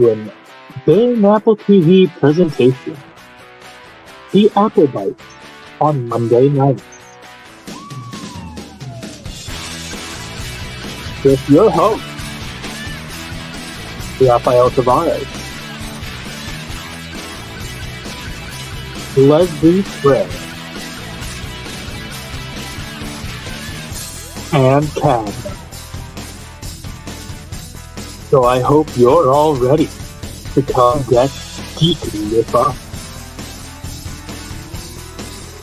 to an Bang Apple TV presentation, The Apple Bites, on Monday nights. With your host, Rafael Tavares, Leslie Spray, and Cam. So I hope you're all ready to come get geeky with us.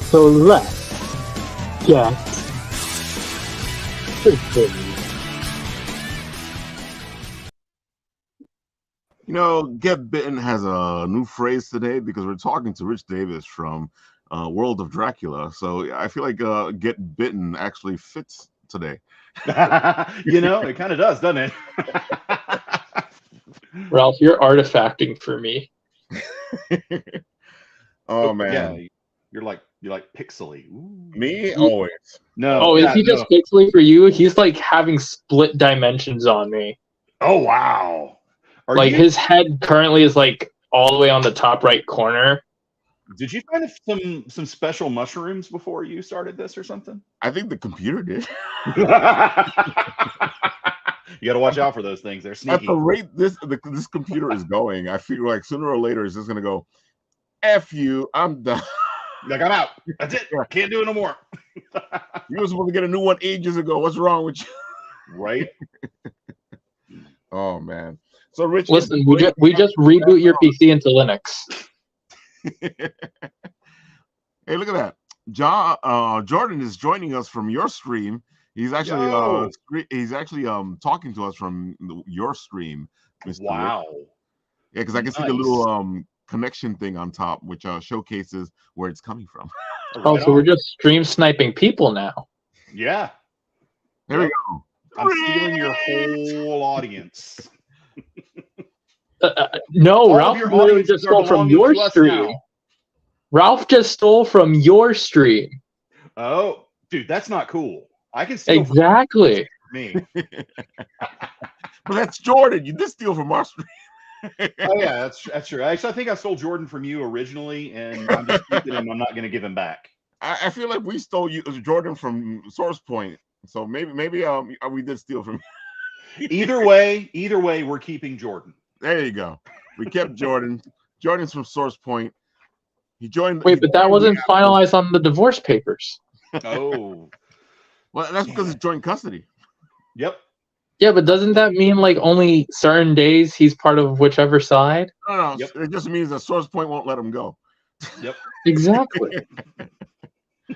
So let's get geeky. You know, Get Bitten has a new phrase today because we're talking to Rich Davis from World of Dracula. So I feel like Get Bitten actually fits today. You know, it kind of does, doesn't it? Ralph, you're artifacting for me. Oh man, yeah, you're like pixely. Ooh. Me always. No. Oh, is he just pixely for you? He's like having split dimensions on me. Oh wow. Like his head currently is like all the way on the top right corner. Did you find some special mushrooms before you started this or something? I think the computer did. You got to watch out for those things. They're sneaky. At the rate this computer is going, I feel like sooner or later it's just gonna go, F you, I'm done. Like, I'm out. That's it. Can't do it no more. You were supposed to get a new one ages ago. What's wrong with you? Right? Oh man. So Rich, listen, we just reboot your PC into Linux. Hey, look at that. Jordan is joining us from your stream. He's actually talking to us from your stream, Mr. Wow. Rick. Yeah, because I can see the little connection thing on top, which showcases where it's coming from. Oh, so we're just stream sniping people now. Yeah. There we go. I'm stealing your whole audience. No, Ralph literally just stole from your stream. Ralph just stole from your stream. Oh, dude, that's not cool. I can steal exactly from me. But that's Jordan. You did steal from our stream. Oh yeah, that's true. Actually, I think I stole Jordan from you originally, and I'm just keeping him. I'm not going to give him back. I feel like we stole Jordan from Source Point, so maybe we did steal from you. Either way, we're keeping Jordan. There you go. We kept Jordan. Jordan's from Source Point. He joined. Wait, but that wasn't finalized on the divorce papers. Oh, well, that's because it's joint custody. Yep. Yeah, but doesn't that mean like only certain days he's part of whichever side? No. Yep. It just means that Source Point won't let him go. Yep. Exactly.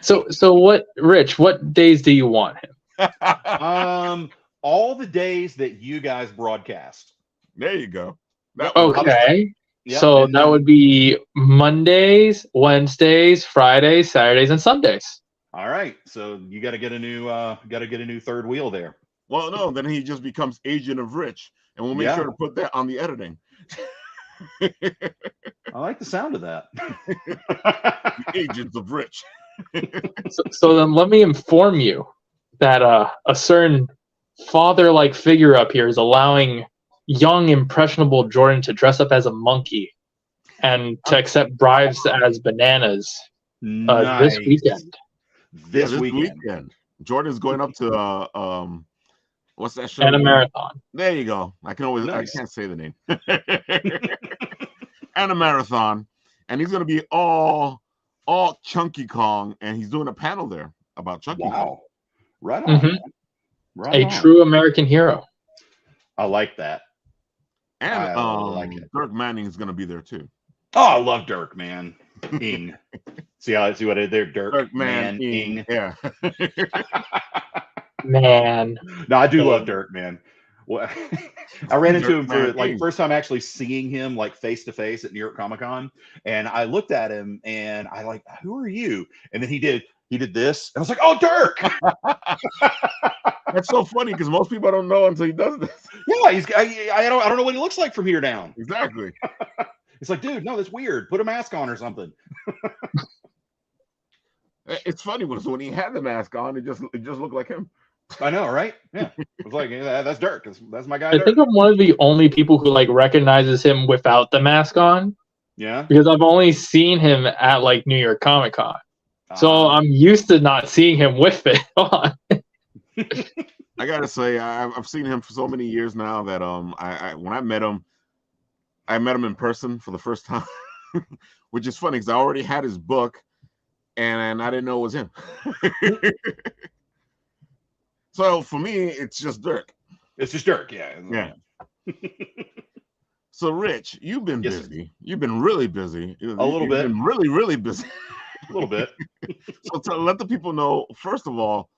So what, Rich? What days do you want him? All the days that you guys broadcast. There you go. Okay. Yep. So that would be Mondays, Wednesdays, Fridays, Saturdays, and Sundays. All right. So you got to get a new third wheel there. Well, no, then he just becomes agent of Rich, and we'll make sure to put that on the editing. I like the sound of that. The agents of Rich. So then let me inform you that a certain father-like figure up here is allowing young, impressionable Jordan to dress up as a monkey and to accept bribes as bananas this weekend. This weekend. Jordan's going up to what's that show? And a marathon. There you go. I can't say the name. And a marathon. And he's gonna be all Chunky Kong, and he's doing a panel there about Chunky Kong. Right on. Mm-hmm. Right on. True American hero. I like that. And Dirk Manning is gonna be there too. Oh, I love Dirk, man. Ing. see what I did there? Dirk man Ing. Yeah. Man. No, I do love Dirk, man. Well, I ran into him for like first time actually seeing him like face to face at New York Comic Con, and I looked at him and I like, who are you? And then he did this, and I was like, oh, Dirk. That's so funny because most people don't know until he does this. Yeah, I don't know what he looks like from here down. Exactly. It's like, dude, no, that's weird. Put a mask on or something. It's funny because when he had the mask on, it just looked like him. I know, right? Yeah. It was like, yeah, that's Dirk. That's my guy, I Dirk. think I'm one of the only people who like recognizes him without the mask on. Yeah. Because I've only seen him at like New York Comic Con. So I'm used to not seeing him with it on. I gotta say, I've seen him for so many years now that when I met him in person for the first time, which is funny because I already had his book, and I didn't know it was him. So for me, it's just Dirk. It's just Dirk, yeah. Yeah. So Rich, you've been busy. You've been really busy. A little bit. You've been really, really busy. A little bit. So let the people know, first of all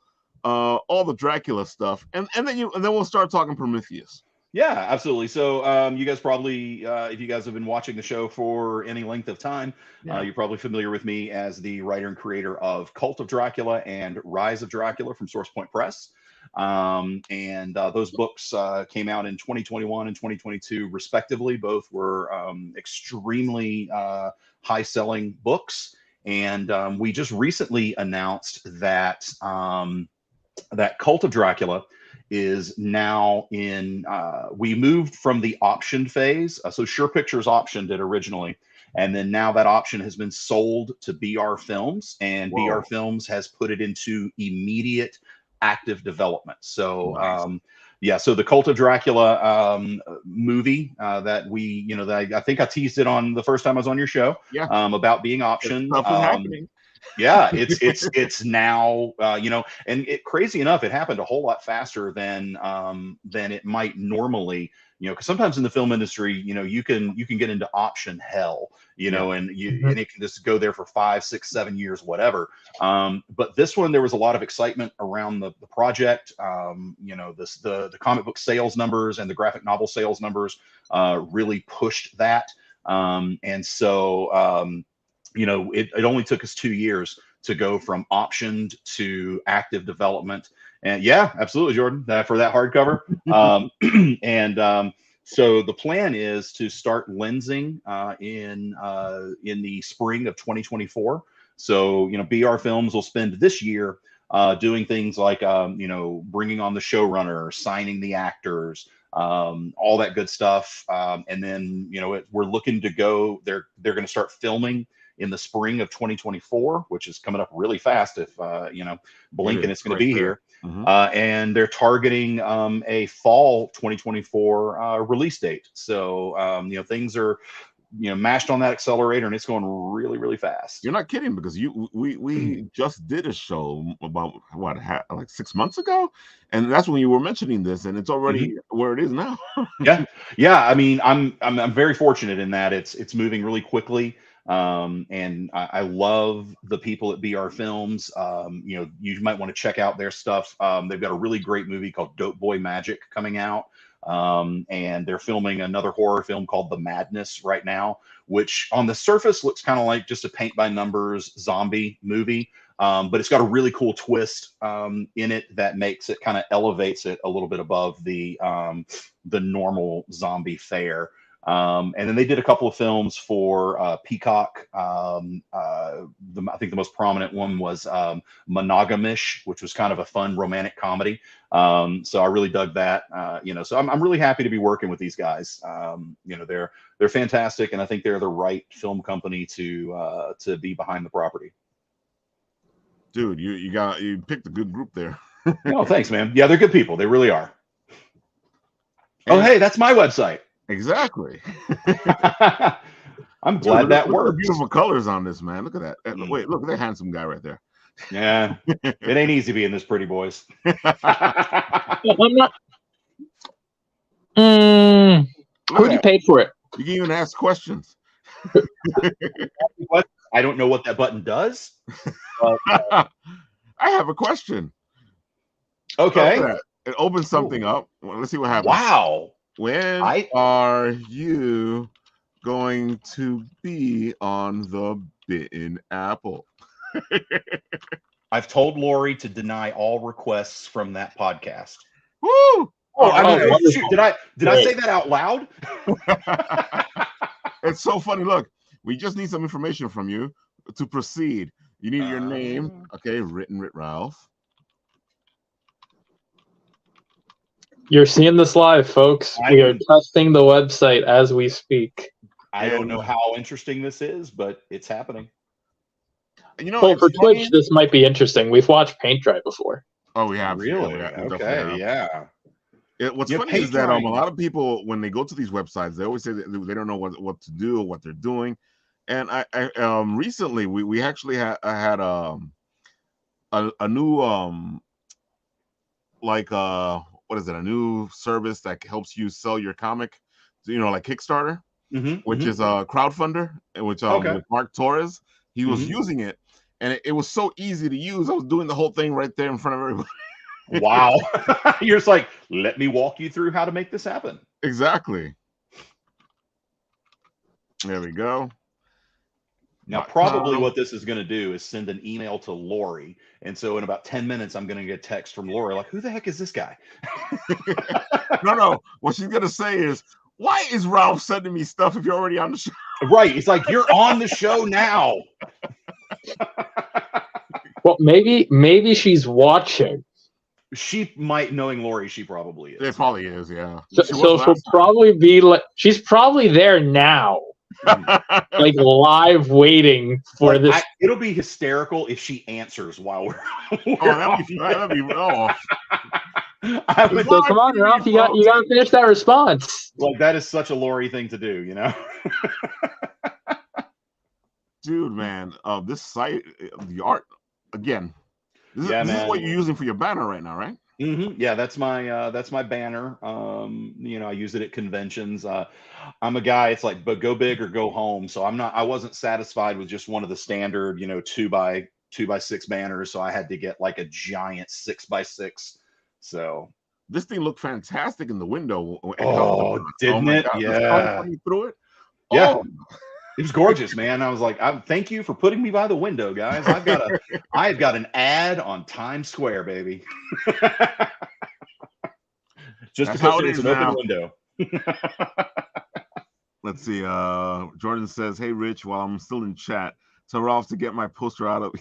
the Dracula stuff, and then we'll start talking Prometheus. Yeah, absolutely. So you guys probably, if you guys have been watching the show for any length of time, you're probably familiar with me as the writer and creator of Cult of Dracula and Rise of Dracula from Source Point Press. And those books came out in 2021 and 2022 respectively. Both were extremely high-selling books. And we just recently announced that that Cult of Dracula is now in, we moved from the optioned phase. So Sure Pictures optioned it originally. And then now that option has been sold to BR Films, and Whoa. BR Films has put it into immediate active development. So, Nice. yeah, so the Cult of Dracula movie that we, that I think I teased it on the first time I was on your show, about being optioned. Stuff is happening. Yeah, it's now, and crazy enough, it happened a whole lot faster than it might normally, because sometimes in the film industry, you can get into option hell, and and it can just go there for 5, 6, 7 years, whatever. But this one, there was a lot of excitement around the project. The comic book sales numbers and the graphic novel sales numbers really pushed that. And so, it only took us 2 years to go from optioned to active development. And yeah, absolutely, Jordan, for that hardcover. So the plan is to start lensing in the spring of 2024. So, BR Films will spend this year doing things like, bringing on the showrunner, signing the actors, all that good stuff. And then, we're looking to go, they're going to start filming in the spring of 2024, which is coming up really fast. If blink and it's going to be here. And they're targeting a fall 2024 release date. So things are mashed on that accelerator, and it's going really, really fast. You're not kidding, because we just did a show about like 6 months ago, and that's when you were mentioning this, and it's already where it is now. yeah. I mean, I'm very fortunate in that it's moving really quickly. And I love the people at BR Films. You might want to check out their stuff. They've got a really great movie called Dope Boy Magic coming out. And they're filming another horror film called The Madness right now, which on the surface looks kind of like just a paint by numbers zombie movie. But it's got a really cool twist in it that makes it, kind of elevates it a little bit above the normal zombie fare. And then they did a couple of films for Peacock. I think the most prominent one was Monogamish, which was kind of a fun romantic comedy. So I really dug that. So I'm really happy to be working with these guys. They're fantastic, and I think they're the right film company to be behind the property. Dude, you picked a good group there. Oh, thanks, man. Yeah, they're good people. They really are. Oh, hey, that's my website. Exactly. I'm glad that works. Beautiful colors on this, man. Look at that. Wait, look at that handsome guy right there. Yeah, it ain't easy being this pretty, boys. I'm not. Who'd you pay for it? You can even ask questions. I don't know what that button does. I have a question. Okay. It opens something up. Well, let's see what happens. Wow. When are you going to be on the Bitten Apple? I've told Lori to deny all requests from that podcast. Woo! Shoot, did I say that out loud? It's so funny. Look, we just need some information from you to proceed. You need your name, okay? Written Ralph. You're seeing this live, folks. We are testing the website as we speak. I don't know how interesting this is, but it's happening. You know, well, for Twitch, this might be interesting. We've watched paint dry before. Oh, we have. Really? Yeah, Okay, yeah. What's funny is that a lot of people, when they go to these websites, they always say that they don't know what to do or what they're doing. And I recently we actually had a new like what is it, a new service that helps you sell your comic, like Kickstarter, which is a crowdfunder, which with Mark Torres, he was using it, and it was so easy to use. I was doing the whole thing right there in front of everybody. Wow. You're just like, let me walk you through how to make this happen. Exactly. There we go. Now, probably what this is going to do is send an email to Lori. And so in about 10 minutes, I'm going to get a text from Lori like, who the heck is this guy? No. What she's going to say is, why is Ralph sending me stuff if you're already on the show? Right. It's like, you're on the show now. Well, maybe she's watching. She might, knowing Lori, she probably is. It probably is, yeah. So she'll probably be like, she's probably there now. Like live waiting for this. It'll be hysterical if she answers while we're that'd be rough. So come on, Ralph, you got to finish that response. Like, that is such a Lori thing to do, Dude, man, this site, the art again. This is what you're using for your banner right now, right? Yeah, that's my banner. I use it at conventions. I'm a guy, it's like, but go big or go home. So I wasn't satisfied with just one of the standard, 2x6 banners. So I had to get like a giant 6x6. So this thing looked fantastic in the window. Oh, didn't it? Yeah. Through it. Yeah. Oh. It was gorgeous, man. I was like, thank you for putting me by the window, guys. I've got an ad on Times Square, baby. Just because it's an open window. Let's see. Jordan says, "Hey, Rich, while I'm still in chat, tell Ralph to get my poster out of."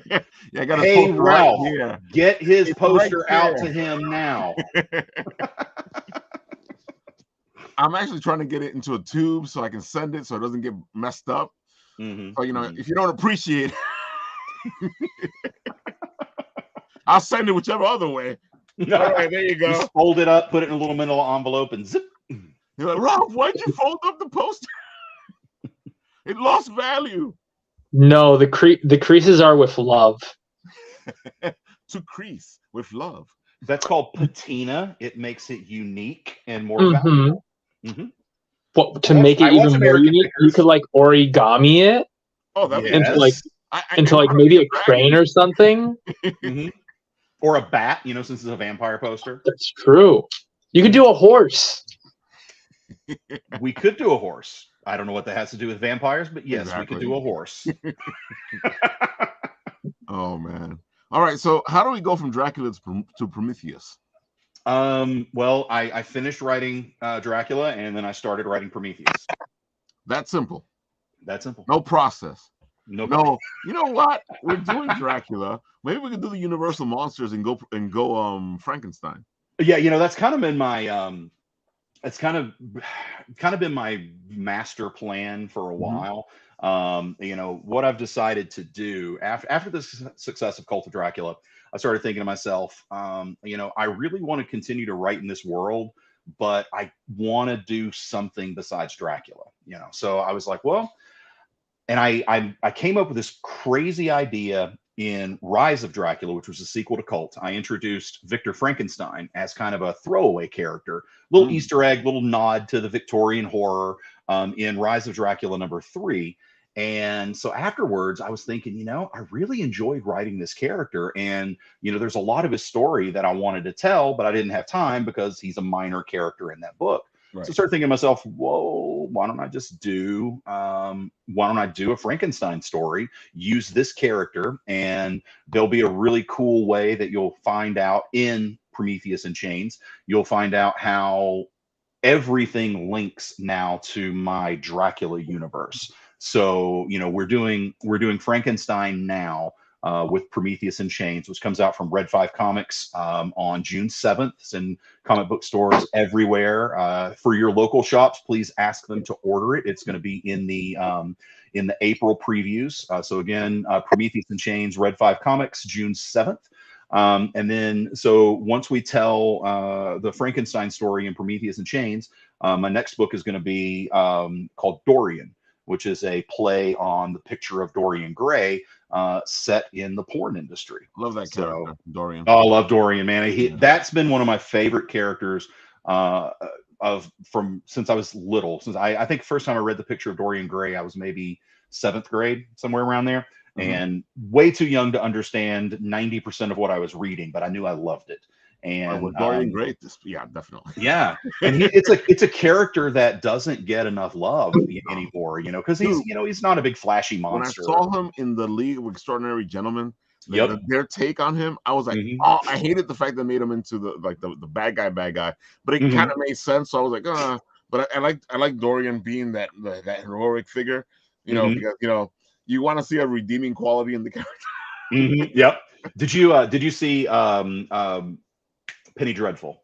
Yeah, I got a hey, poster Ralph, right here. Get his poster out to him now. I'm actually trying to get it into a tube so I can send it so it doesn't get messed up. So, if you don't appreciate it, I'll send it whichever other way. All right, there you go. Just fold it up, put it in a little manila envelope, and zip. You're like, Ralph, why'd you fold up the poster? It lost value. No, the creases are with love. To crease with love. That's called patina. It makes it unique and more valuable. Well, to make it even more unique, you could like origami it. Oh, that'd be into like maybe a crane or something. Or a bat, since it's a vampire poster. That's true. You could do a horse. We could do a horse. I don't know what that has to do with vampires, but yes, we could do a horse. Oh, man. All right, so how do we go from Dracula to Prometheus? Well, I finished writing Dracula, and then I started writing Prometheus. That simple. No process. No. You know what? We're doing Dracula. Maybe we could do the Universal monsters and go Frankenstein. Yeah, that's kind of been my it's kind of been my master plan for a while. What I've decided to do after the success of Cult of Dracula, I started thinking to myself, I really want to continue to write in this world, but I want to do something besides Dracula, So I was like, well, and I came up with this crazy idea in Rise of Dracula, which was a sequel to Cult. I introduced Victor Frankenstein as kind of a throwaway character, little Easter egg, little nod to the Victorian horror in Rise of Dracula #3. And so afterwards, I was thinking, I really enjoyed writing this character. And, there's a lot of his story that I wanted to tell, but I didn't have time because he's a minor character in that book. Right. So I started thinking to myself, whoa, why don't I do a Frankenstein story, use this character, and there'll be a really cool way that you'll find out in Prometheus and Chains. You'll find out how everything links now to my Dracula universe. So, we're doing Frankenstein now. with Prometheus in Chains, which comes out from Red 5 Comics on June 7th. It's in comic book stores everywhere. For your local shops, please ask them to order it. It's going to be in the April previews. So again, Prometheus in Chains, Red 5 Comics, June 7th. And then, so once we tell the Frankenstein story in Prometheus in Chains, my next book is going to be called Dorian, which is a play on the picture of Dorian Gray, set in the porn industry. Love that character, Dorian. Oh, I love Dorian, man. That's been one of my favorite characters since I was little. Since I think first time I read the picture of Dorian Gray, I was maybe 7th grade, somewhere around there. And way too young to understand 90% of what I was reading, but I knew I loved it. And Dorian Gray, yeah, definitely. Yeah, and it's a character that doesn't get enough love anymore, because he's not a big flashy monster. When I saw him in the League of Extraordinary Gentlemen, their take on him, I was like, oh, I hated the fact they made him into the bad guy, but it kind of made sense. So I was like, but I like Dorian being that heroic figure, because you want to see a redeeming quality in the character. Yep. Did you see Penny Dreadful?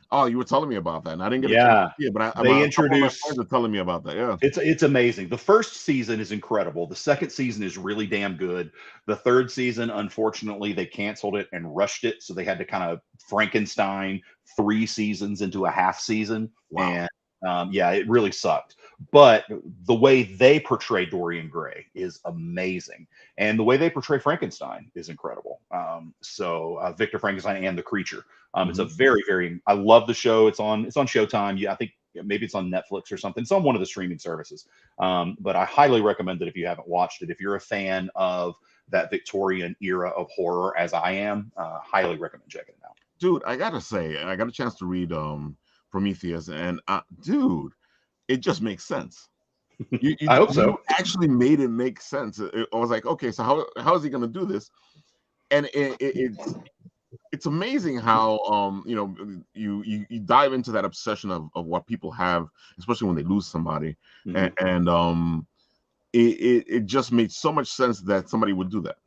Oh, you were telling me about that, and I didn't get a chance to see it, but they introduced. My friends are telling me about that. Yeah, it's amazing. The first season is incredible. The second season is really damn good. The third season, unfortunately, they canceled it and rushed it, so they had to kind of Frankenstein 3 seasons into a half season. Wow. And it really sucked. But the way they portray Dorian Gray is amazing, and the way they portray Frankenstein is incredible. So Victor Frankenstein and the Creature. It's a very, very. I love the show. It's on Showtime. Yeah, I think maybe it's on Netflix or something. It's on one of the streaming services. But I highly recommend it if you haven't watched it. If you're a fan of that Victorian era of horror, as I am, highly recommend checking it out. Dude, I gotta say, I got a chance to read Prometheus, and dude, it just makes sense. I hope so. You actually made it make sense. I was like, okay, so how is he gonna do this? And it's amazing how you dive into that obsession of what people have, especially when they lose somebody, and it just made so much sense that somebody would do that.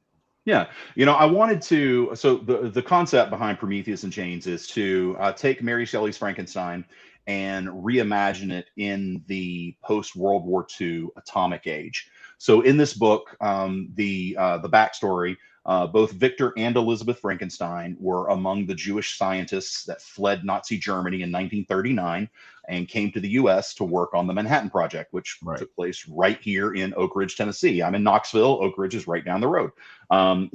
Yeah, I wanted to. So the concept behind Prometheus in Chains is to take Mary Shelley's Frankenstein and reimagine it in the post-World War II atomic age. So in this book, the backstory, both Victor and Elizabeth Frankenstein were among the Jewish scientists that fled Nazi Germany in 1939 and came to the U.S. to work on the Manhattan Project, which took place right here in Oak Ridge, Tennessee. I'm in Knoxville. Oak Ridge is right down the road.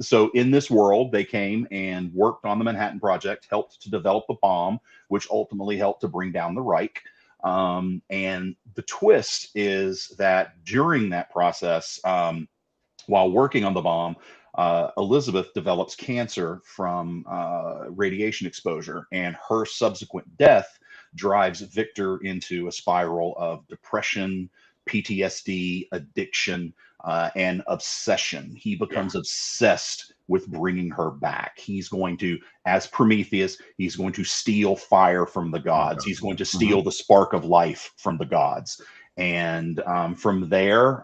So in this world, they came and worked on the Manhattan Project, helped to develop a bomb, which ultimately helped to bring down the Reich. And the twist is that during that process, while working on the bomb, Elizabeth develops cancer from radiation exposure, and her subsequent death drives Victor into a spiral of depression, PTSD, addiction, and obsession. He becomes obsessed with bringing her back. He's going to, as Prometheus, he's going to steal fire from the gods. He's going to steal the spark of life from the gods. And from there,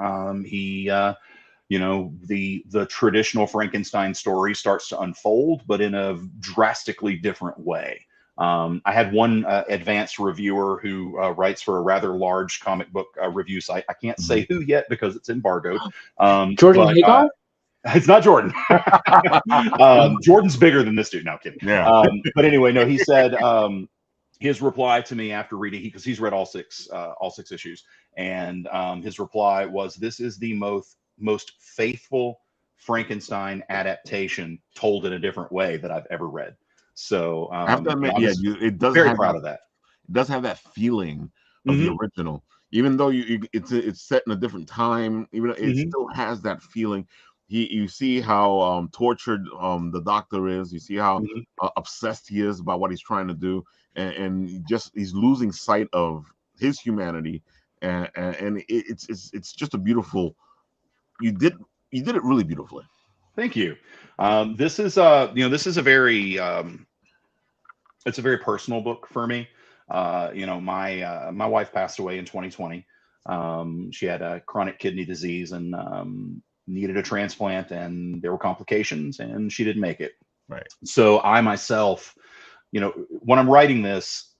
the traditional Frankenstein story starts to unfold, but in a drastically different way. I had one advanced reviewer who writes for a rather large comic book review site. I can't say who yet because it's embargoed. Jordan Hagar? It's not Jordan. Jordan's bigger than this dude. No, I'm kidding. Yeah. But anyway, no, he said his reply to me after reading, because he's read all six issues, and his reply was, "This is the most faithful Frankenstein adaptation told in a different way that I've ever read." So I have to admit, it does. Very proud of that. It does have that feeling of the original, even though it's set in a different time. Even it still has that feeling. You see how tortured the doctor is. You see how obsessed he is about what he's trying to do, and he's losing sight of his humanity. And it's just a beautiful. You did it really beautifully. Thank you. This is a very it's a very personal book for me. My wife passed away in 2020. She had a chronic kidney disease, and needed a transplant, and there were complications, and she didn't make it. Right. So I myself, when I'm writing this,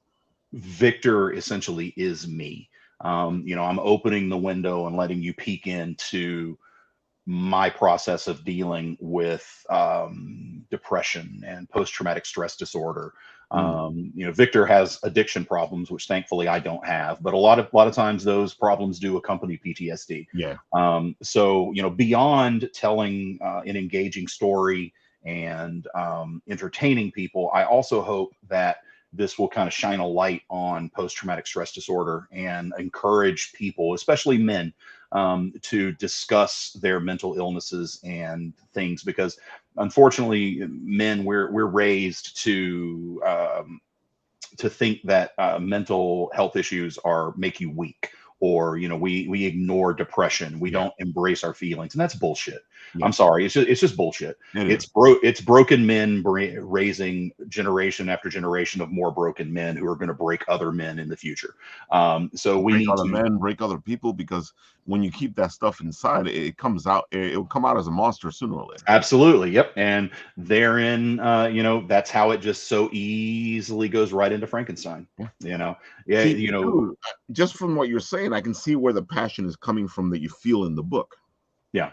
Victor essentially is me. I'm opening the window and letting you peek into my process of dealing with depression and post-traumatic stress disorder. Victor has addiction problems, which thankfully I don't have, but a lot of times those problems do accompany PTSD. Yeah. So beyond telling an engaging story and entertaining people, I also hope that this will kind of shine a light on post-traumatic stress disorder and encourage people, especially men, to discuss their mental illnesses and things, because unfortunately, men, we're raised to think that mental health issues make you weak, or we ignore depression, we don't embrace our feelings, and that's bullshit. I'm sorry, it's just bullshit. It's broken men raising generation after generation of more broken men who are going to break other men in the future. So we need to break other people, because when you keep that stuff inside, it comes out. It will come out as a monster sooner or later. Absolutely, yep. And therein, that's how it just so easily goes right into Frankenstein. Dude, just from what you're saying, I can see where the passion is coming from that you feel in the book. Yeah,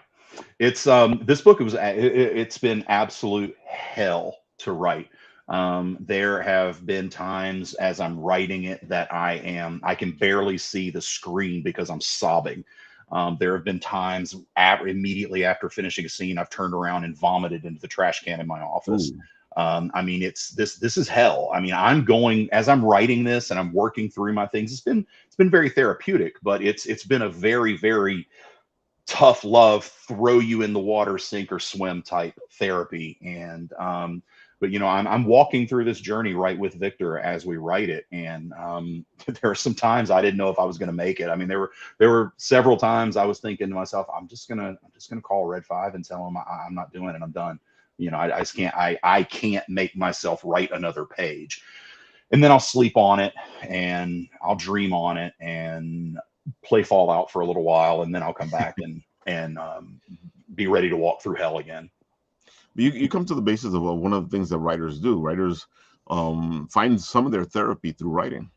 it's this book it's been absolute hell to write. There have been times as I'm writing it that I can barely see the screen because I'm sobbing. There have been times immediately after finishing a scene, I've turned around and vomited into the trash can in my office. This is hell. I mean, as I'm writing this and I'm working through my things, it's been very therapeutic, but it's been a very, very tough love, throw you in the water, sink or swim type therapy. And but I'm walking through this journey right with Victor as we write it, and there are some times I didn't know if I was going to make it. I mean, there were several times I was thinking to myself, I'm just gonna call Red 5 and tell him I'm not doing it, I'm done. I just can't. I can't make myself write another page. And then I'll sleep on it, and I'll dream on it, and play Fallout for a little while, and then I'll come back and be ready to walk through hell again. You come to the basis of one of the things that writers do. Writers find some of their therapy through writing.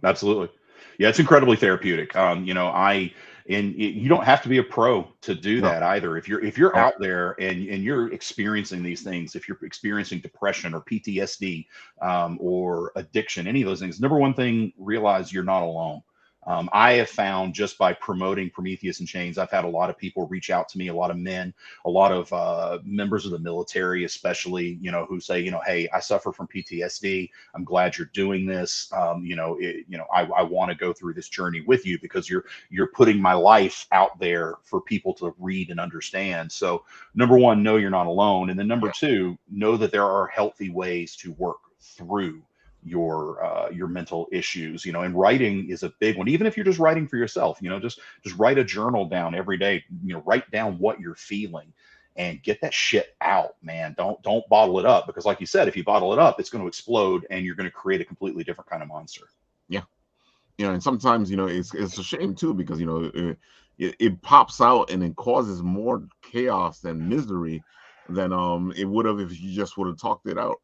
Absolutely. Yeah, it's incredibly therapeutic. You don't have to be a pro to do that either. If you're out there and you're experiencing these things, if you're experiencing depression or PTSD or addiction, any of those things, number one thing, realize you're not alone. I have found, just by promoting Prometheus and Chains, I've had a lot of people reach out to me, a lot of men, a lot of members of the military, especially, who say, hey, I suffer from PTSD. I'm glad you're doing this. I want to go through this journey with you, because you're putting my life out there for people to read and understand. So number one, know you're not alone. And then number two, know that there are healthy ways to work through your mental issues, and writing is a big one. Even if you're just writing for yourself, just write a journal down every day, write down what you're feeling and get that shit out, man. Don't bottle it up, because like you said, if you bottle it up, it's going to explode and you're going to create a completely different kind of monster. Yeah. And sometimes, it's a shame too, because, it pops out and it causes more chaos and misery than it would have if you just would have talked it out.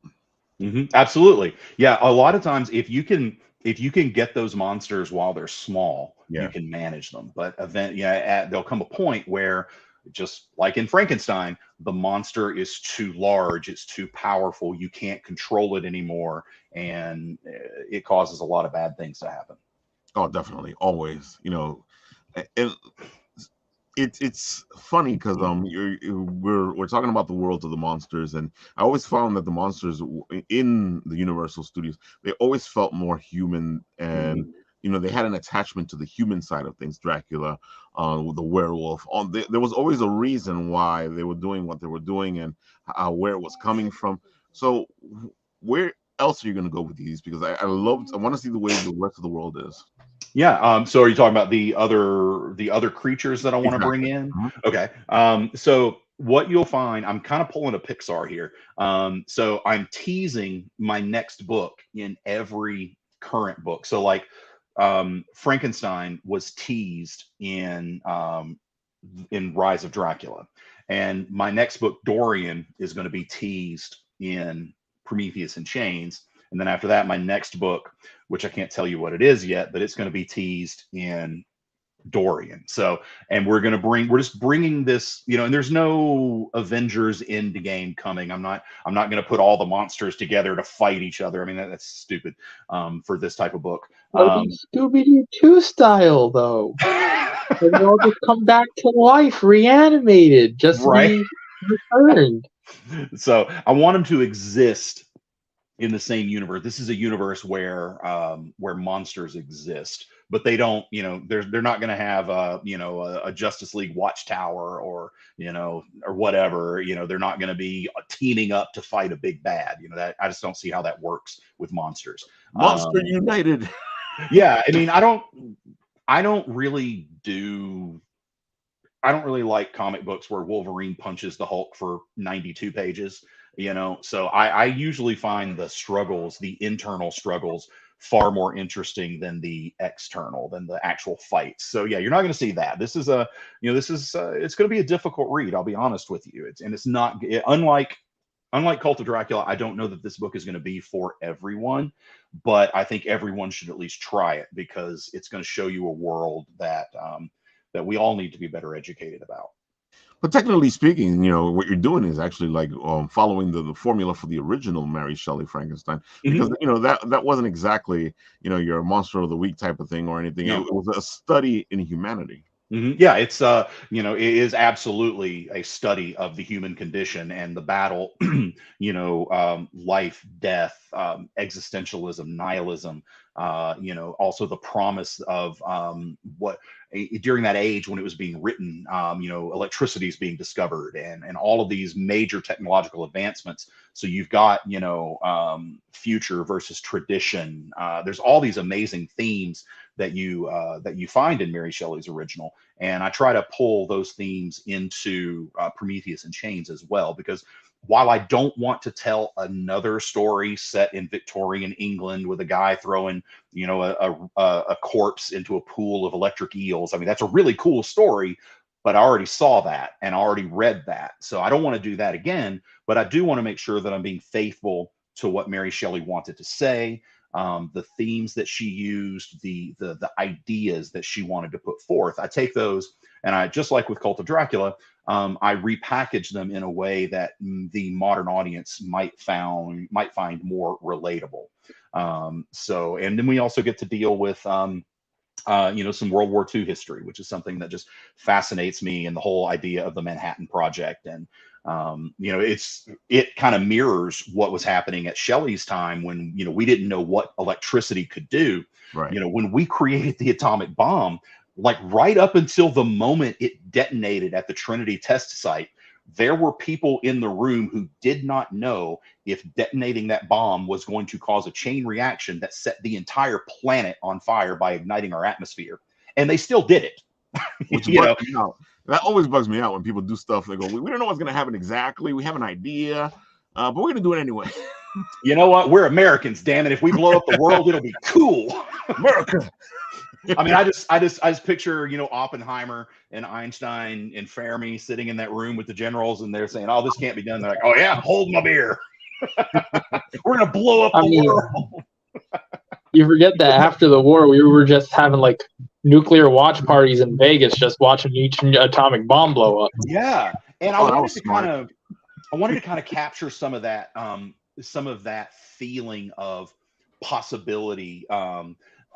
Absolutely. Yeah. A lot of times, if you can get those monsters while they're small, you can manage them. But there'll come a point where, just like in Frankenstein, the monster is too large, it's too powerful, you can't control it anymore, and it causes a lot of bad things to happen. Oh, definitely, always. And it's funny because we're talking about the world of the monsters, and I always found that the monsters in the Universal Studios, they always felt more human, and they had an attachment to the human side of things. Dracula, the werewolf, there was always a reason why they were doing what they were doing, and where it was coming from. So where else are you going to go with these? Because I want to see the way the rest of the world is. Yeah. So are you talking about the other creatures that I want to bring in? Okay. So what you'll find, I'm kind of pulling a Pixar here. So I'm teasing my next book in every current book. So like Frankenstein was teased in in Rise of Dracula. And my next book, Dorian, is going to be teased in Prometheus and Chains. And then after that, my next book, which I can't tell you what it is yet, but it's going to be teased in Dorian. So, and we're just bringing this, you know, and there's no Avengers Endgame coming. I'm not going to put all the monsters together to fight each other. I mean, that's stupid for this type of book. Scooby-Doo 2 style, though. They all just come back to life, reanimated, just right. to be returned. So I want them to exist in the same universe. This is a universe where monsters exist, but they don't, you know, they're not going to have a Justice League Watchtower or, you know, or whatever, you know, they're not going to be teaming up to fight a big bad, you know, that I just don't see how that works with monsters. Monster United. Yeah. I mean, I don't really like comic books where Wolverine punches the Hulk for 92 pages, you know? So I usually find the internal struggles far more interesting than the actual fights. So yeah, you're not going to see that. It's going to be a difficult read. I'll be honest with you. Unlike Cult of Dracula, I don't know that this book is going to be for everyone, but I think everyone should at least try it because it's going to show you a world that we all need to be better educated about. But technically speaking, you know, what you're doing is actually like following the formula for the original Mary Shelley Frankenstein, because you know that wasn't exactly, you know, your monster of the week type of thing or anything. No. It was a study in humanity. Yeah, it's you know, it is absolutely a study of the human condition and the battle, you know, life, death, existentialism, nihilism, you know, also the promise of what during that age when it was being written, you know, electricity is being discovered and all of these major technological advancements. So you've got, you know, future versus tradition. There's all these amazing themes that you find in Mary Shelley's original, and I try to pull those themes into Prometheus and Chains as well, because while I don't want to tell another story set in Victorian England with a guy throwing, you know, a corpse into a pool of electric eels, I mean, that's a really cool story, but I already saw that and I already read that, so I don't want to do that again. But I do want to make sure that I'm being faithful to what Mary Shelley wanted to say. The themes that she used, the ideas that she wanted to put forth. I take those and I, just like with Cult of Dracula, I repackage them in a way that the modern audience might find more relatable. So, and then we also get to deal with, you know, some World War II history, which is something that just fascinates me, and the whole idea of the Manhattan Project. And you know, it kind of mirrors what was happening at Shelley's time when, you know, we didn't know what electricity could do. Right. You know, when we created the atomic bomb, like right up until the moment it detonated at the Trinity test site, there were people in the room who did not know if detonating that bomb was going to cause a chain reaction that set the entire planet on fire by igniting our atmosphere. And they still did it. Which bugs me out. That always bugs me out when people do stuff. They go, we don't know what's going to happen exactly. We have an idea, but we're going to do it anyway. You know what? We're Americans, damn it. If we blow up the world, it'll be cool. America. I mean, I just picture, you know, Oppenheimer and Einstein and Fermi sitting in that room with the generals, and they're saying, "Oh, this can't be done." They're like, "Oh yeah, hold my beer. We're gonna blow up the world." You forget that after the war, we were just having like nuclear watch parties in Vegas, just watching each atomic bomb blow up. Yeah, and I wanted to kind of capture some of that feeling of possibility.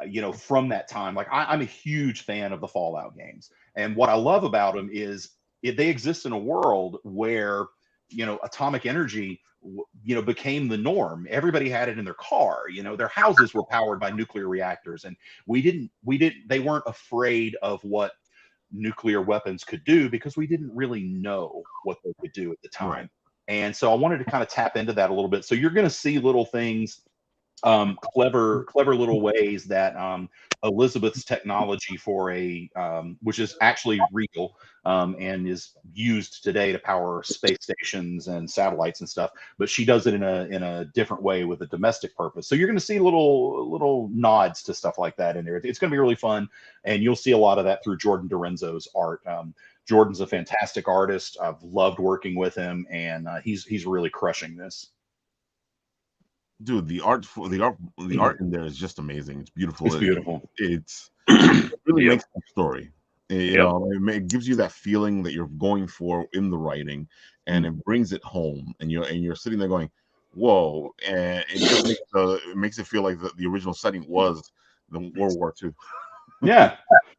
You know, from that time. Like I'm a huge fan of the Fallout games, and what I love about them is they exist in a world where, you know, atomic energy, you know, became the norm. Everybody had it in their car. You know, their houses were powered by nuclear reactors, and they weren't afraid of what nuclear weapons could do because we didn't really know what they could do at the time. Right. And so I wanted to kind of tap into that a little bit. So you're going to see little things clever little ways that Elizabeth's technology for which is actually real and is used today to power space stations and satellites and stuff, but she does it in a different way with a domestic purpose. So you're going to see little nods to stuff like that in there. It's going to be really fun, and you'll see a lot of that through Jordan Dorenzo's art. Jordan's a fantastic artist. I've loved working with him, and he's really crushing this. Dude, the art in there is just amazing. It's beautiful. It's beautiful. It really makes the story. You know, it gives you that feeling that you're going for in the writing, and it brings it home. And you're sitting there going, "Whoa!" And it just makes it feel like the original setting was the World War II. Yeah,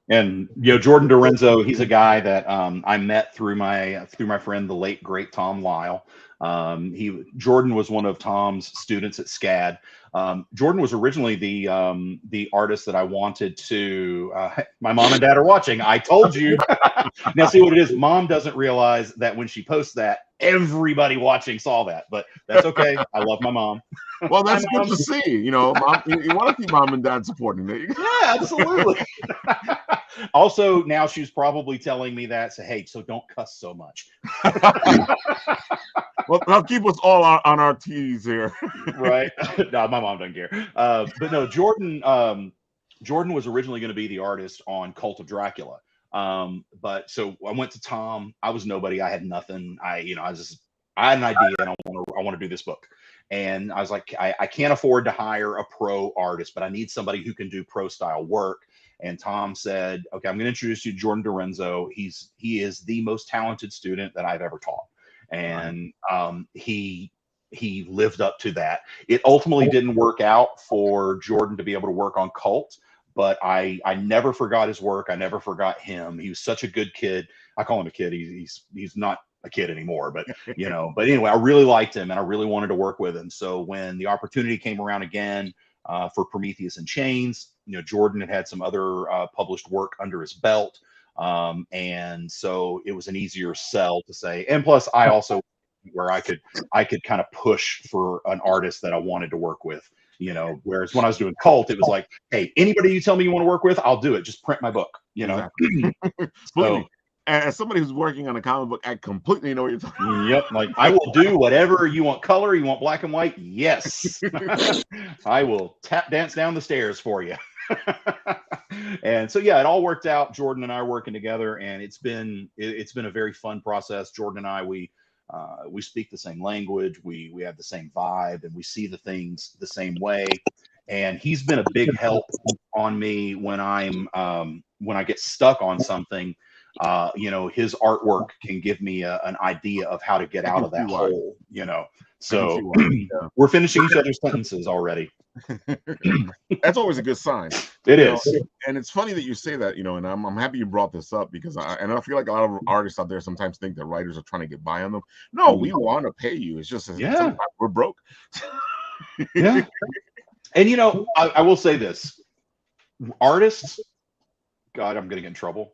and Jordan Dorenzo, he's a guy that I met through my friend, the late great Tom Lyle. Jordan was one of Tom's students at SCAD. Jordan was originally the artist that I wanted to. My mom and dad are watching. I told you. Now see what it is. Mom doesn't realize that when she posts that, everybody watching saw that, but that's okay. I love my mom. Well, that's good to see. Mom, you want to see mom and dad supporting it. Yeah, absolutely. Also, now she's probably telling me that. So hey, so don't cuss so much. Well, that'll keep us all on our T's here. Right. No, my mom doesn't care. But no, Jordan was originally going to be the artist on Cult of Dracula. But so I went to Tom. I was nobody. I had nothing. I had an idea, and I want to do this book. And I was like, I can't afford to hire a pro artist, but I need somebody who can do pro style work. And Tom said, okay, I'm going to introduce you to Jordan Dorenzo. He is the most talented student that I've ever taught. And he lived up to that. It ultimately didn't work out for Jordan to be able to work on Cult, but I never forgot his work. I never forgot him. He was such a good kid. I call him a kid. He's not a kid anymore, but but anyway, I really liked him and I really wanted to work with him. So when the opportunity came around again for Prometheus and Chains, Jordan had some other published work under his belt. And so it was an easier sell to say, and plus I also where I could kind of push for an artist that I wanted to work with, whereas when I was doing Cult, it was like, hey, anybody you tell me you want to work with, I'll do it. Just print my book, Exactly. So, as somebody who's working on a comic book, I completely know what you're talking about. Yep. Like I will do whatever you want. Color, you want black and white? Yes. I will tap dance down the stairs for you. And so yeah, it all worked out. Jordan and I are working together, and it's been a very fun process. Jordan and I, we speak the same language, we have the same vibe, and we see the things the same way. And he's been a big help on me when I get stuck on something. His artwork can give me an idea of how to get out of that hole. So we're finishing each other's sentences already. That's always a good sign. It is. And it's funny that you say that, and I'm happy you brought this up because I feel like a lot of artists out there sometimes think that writers are trying to get by on them. No, we want to pay you. It's just sometimes we're broke. Yeah. And I will say this. Artists, God, I'm gonna get in trouble.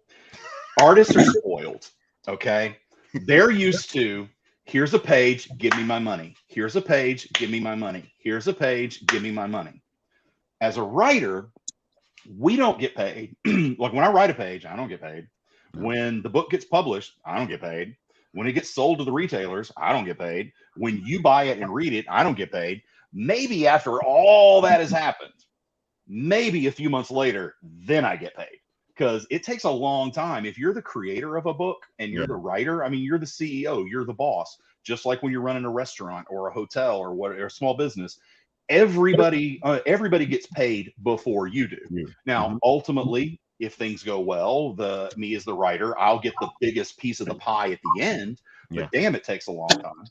Artists are spoiled. Okay. They're used to, here's a page, give me my money. Here's a page, give me my money. Here's a page, give me my money. As a writer, we don't get paid. Like when I write a page, I don't get paid. When the book gets published, I don't get paid. When it gets sold to the retailers, I don't get paid. When you buy it and read it, I don't get paid. Maybe after all that has happened, maybe a few months later, then I get paid. Because it takes a long time. If you're the creator of a book and you're the writer, I mean, you're the CEO, you're the boss. Just like when you're running a restaurant or a hotel or a small business, everybody gets paid before you do. Now, ultimately, if things go well, me as the writer, I'll get the biggest piece of the pie at the end. But damn, it takes a long time.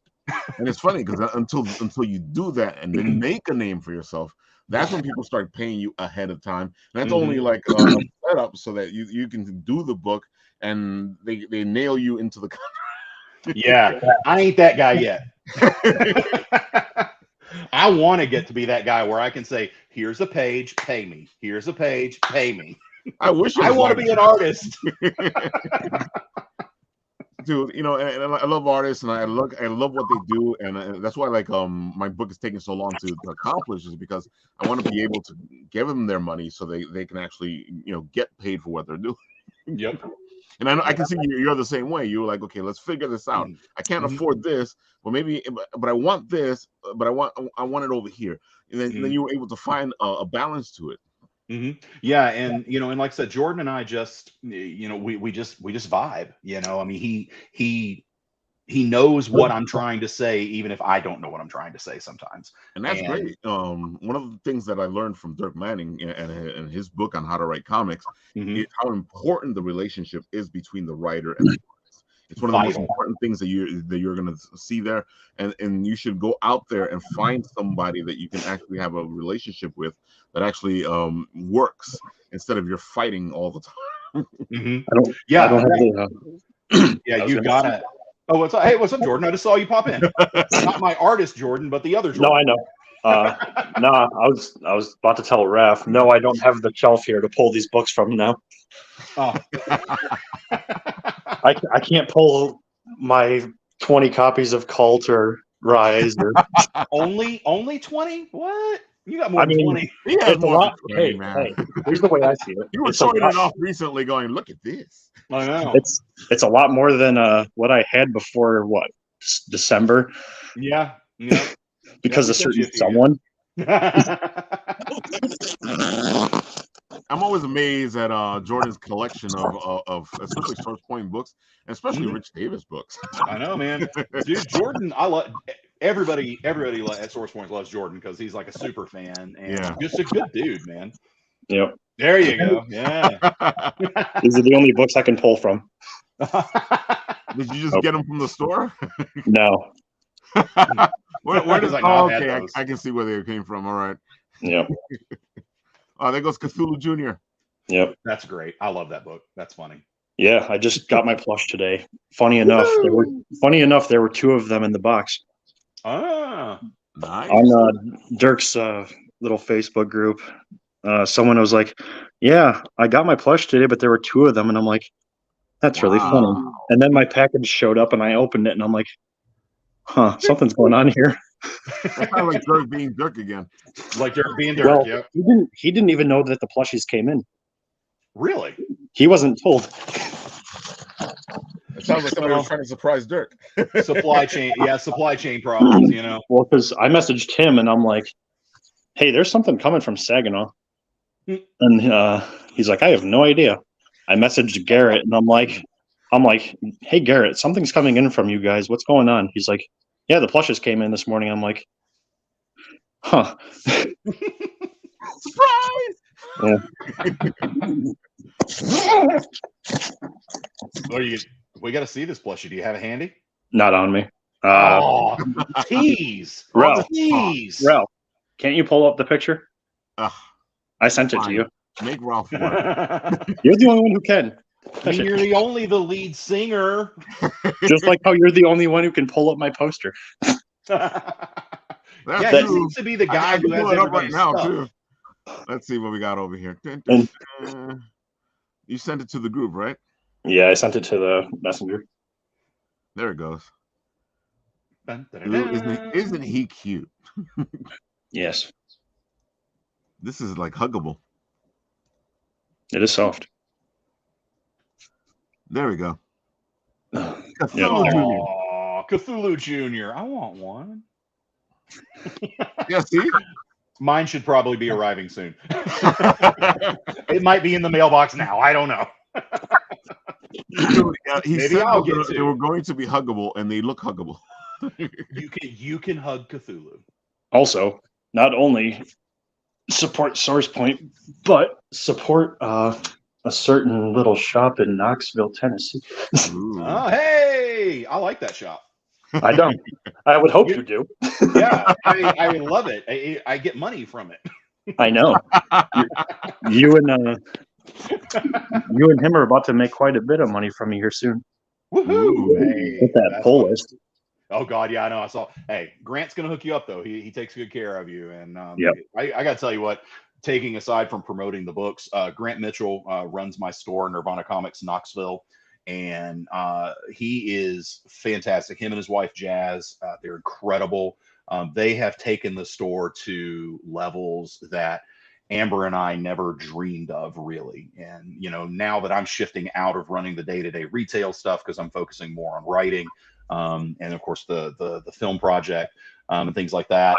And it's funny because until you do that and then make a name for yourself, that's when people start paying you ahead of time. And that's only like a setup so that you can do the book and they nail you into the contract. Yeah, I ain't that guy yet. I want to get to be that guy where I can say, here's a page, pay me. Here's a page, pay me. I wish I want to be an artist. dude, you know, and I love artists, and I love what they do, and that's why like my book is taking so long to accomplish, is because I want to be able to give them their money so they can actually, you know, get paid for what they're doing. Yep. And I can see you're the same way. You're like, okay, let's figure this out. I can't afford this, but maybe, but I want this, but I want it over here, and then you were able to find a balance to it. Yeah, and you know, and like I said, Jordan and I just, you know, we just vibe. You know, I mean, he knows what I'm trying to say, even if I don't know what I'm trying to say sometimes. And that's great. One of the things that I learned from Dirk Manning and his book on how to write comics is how important the relationship is between the writer and the artist. It's one of the most important things that you're going to see there, and you should go out there and find somebody that you can actually have a relationship with that actually works, instead of you're fighting all the time. I don't have the, yeah, you gotta. Oh, hey, what's up, Jordan? I just saw you pop in. Not my artist, Jordan, but the other Jordan. No, I know. No, I was about to tell Raph. No, I don't have the shelf here to pull these books from now. Oh. I can't pull my 20 copies of Cult or Rise. Or... only 20? What? You got more than 20. It's a lot. Hey, here's the way I see it. You were showing it off recently, going, "Look at this." I know. It's a lot more than what I had before. What, December? Yeah. Because of certain someone. I'm always amazed at Jordan's collection of especially Source Point books, and especially Rich Davis books. I know, man. Dude, Jordan, I love everybody at Source Point loves Jordan because he's like a super fan and just a good dude, man. Yep. There you go. Yeah. These are the only books I can pull from. Did you just get them from the store? No. Where does okay, I can see where they came from. All right. Yep. Oh, there goes Cthulhu Jr. Yep. That's great. I love that book. That's funny. Yeah, I just got my plush today. Funny enough, there were two of them in the box. Ah, nice. On Dirk's little Facebook group, someone was like, "Yeah, I got my plush today, but there were two of them," and I'm like, "That's really funny." And then my package showed up, and I opened it, and I'm like, "Huh, something's going on here." Kind of like Dirk being Dirk again. Like Dirk being Dirk. Well, yep. He didn't even know that the plushies came in. Really? He wasn't told. It sounds like somebody was trying to surprise Dirk. Supply chain problems, you know. Well, because I messaged him and I'm like, "Hey, there's something coming from Saginaw," and he's like, "I have no idea." I messaged Garrett and I'm like, "Hey, Garrett, something's coming in from you guys. What's going on?" He's like, "Yeah, the plushes came in this morning." I'm like, "Huh." Surprise! Yeah. We got to see this plushie. Do you have it handy? Not on me. Tease. Ralph, Tease. Can't you pull up the picture? I sent it to you. Make Ralph work. You're the only one who can. I mean, you're the lead singer. Just like how you're the only one who can pull up my poster. Yeah, he seems to be the guy who has it right now too. Let's see what we got over here. You sent it to the group, right? Yeah, I sent it to the messenger. There it goes. Isn't he cute? Yes. This is like huggable. It is soft. There we go. Cthulhu Jr. Cthulhu Jr. I want one. Yeah, see? Mine should probably be arriving soon. It might be in the mailbox now. I don't know. He said they were going to be huggable, and they look huggable. You can hug Cthulhu. Also, not only support Source Point, but support a certain little shop in Knoxville, Tennessee. Oh, hey! I like that shop. I don't. I would hope you do. Yeah, I love it. I get money from it. I know. You and him are about to make quite a bit of money from me here soon. Woohoo! Hey, with that pull list. Oh God, yeah, I know. I saw. Hey, Grant's gonna hook you up though. He takes good care of you, and yep. I gotta tell you what. Taking aside from promoting the books, Grant Mitchell runs my store, Nirvana Comics Knoxville, and he is fantastic. Him and his wife Jazz, they're incredible. They have taken the store to levels that Amber and I never dreamed of, really. And now that I'm shifting out of running the day-to-day retail stuff because I'm focusing more on writing, and of course the film project, and things like that.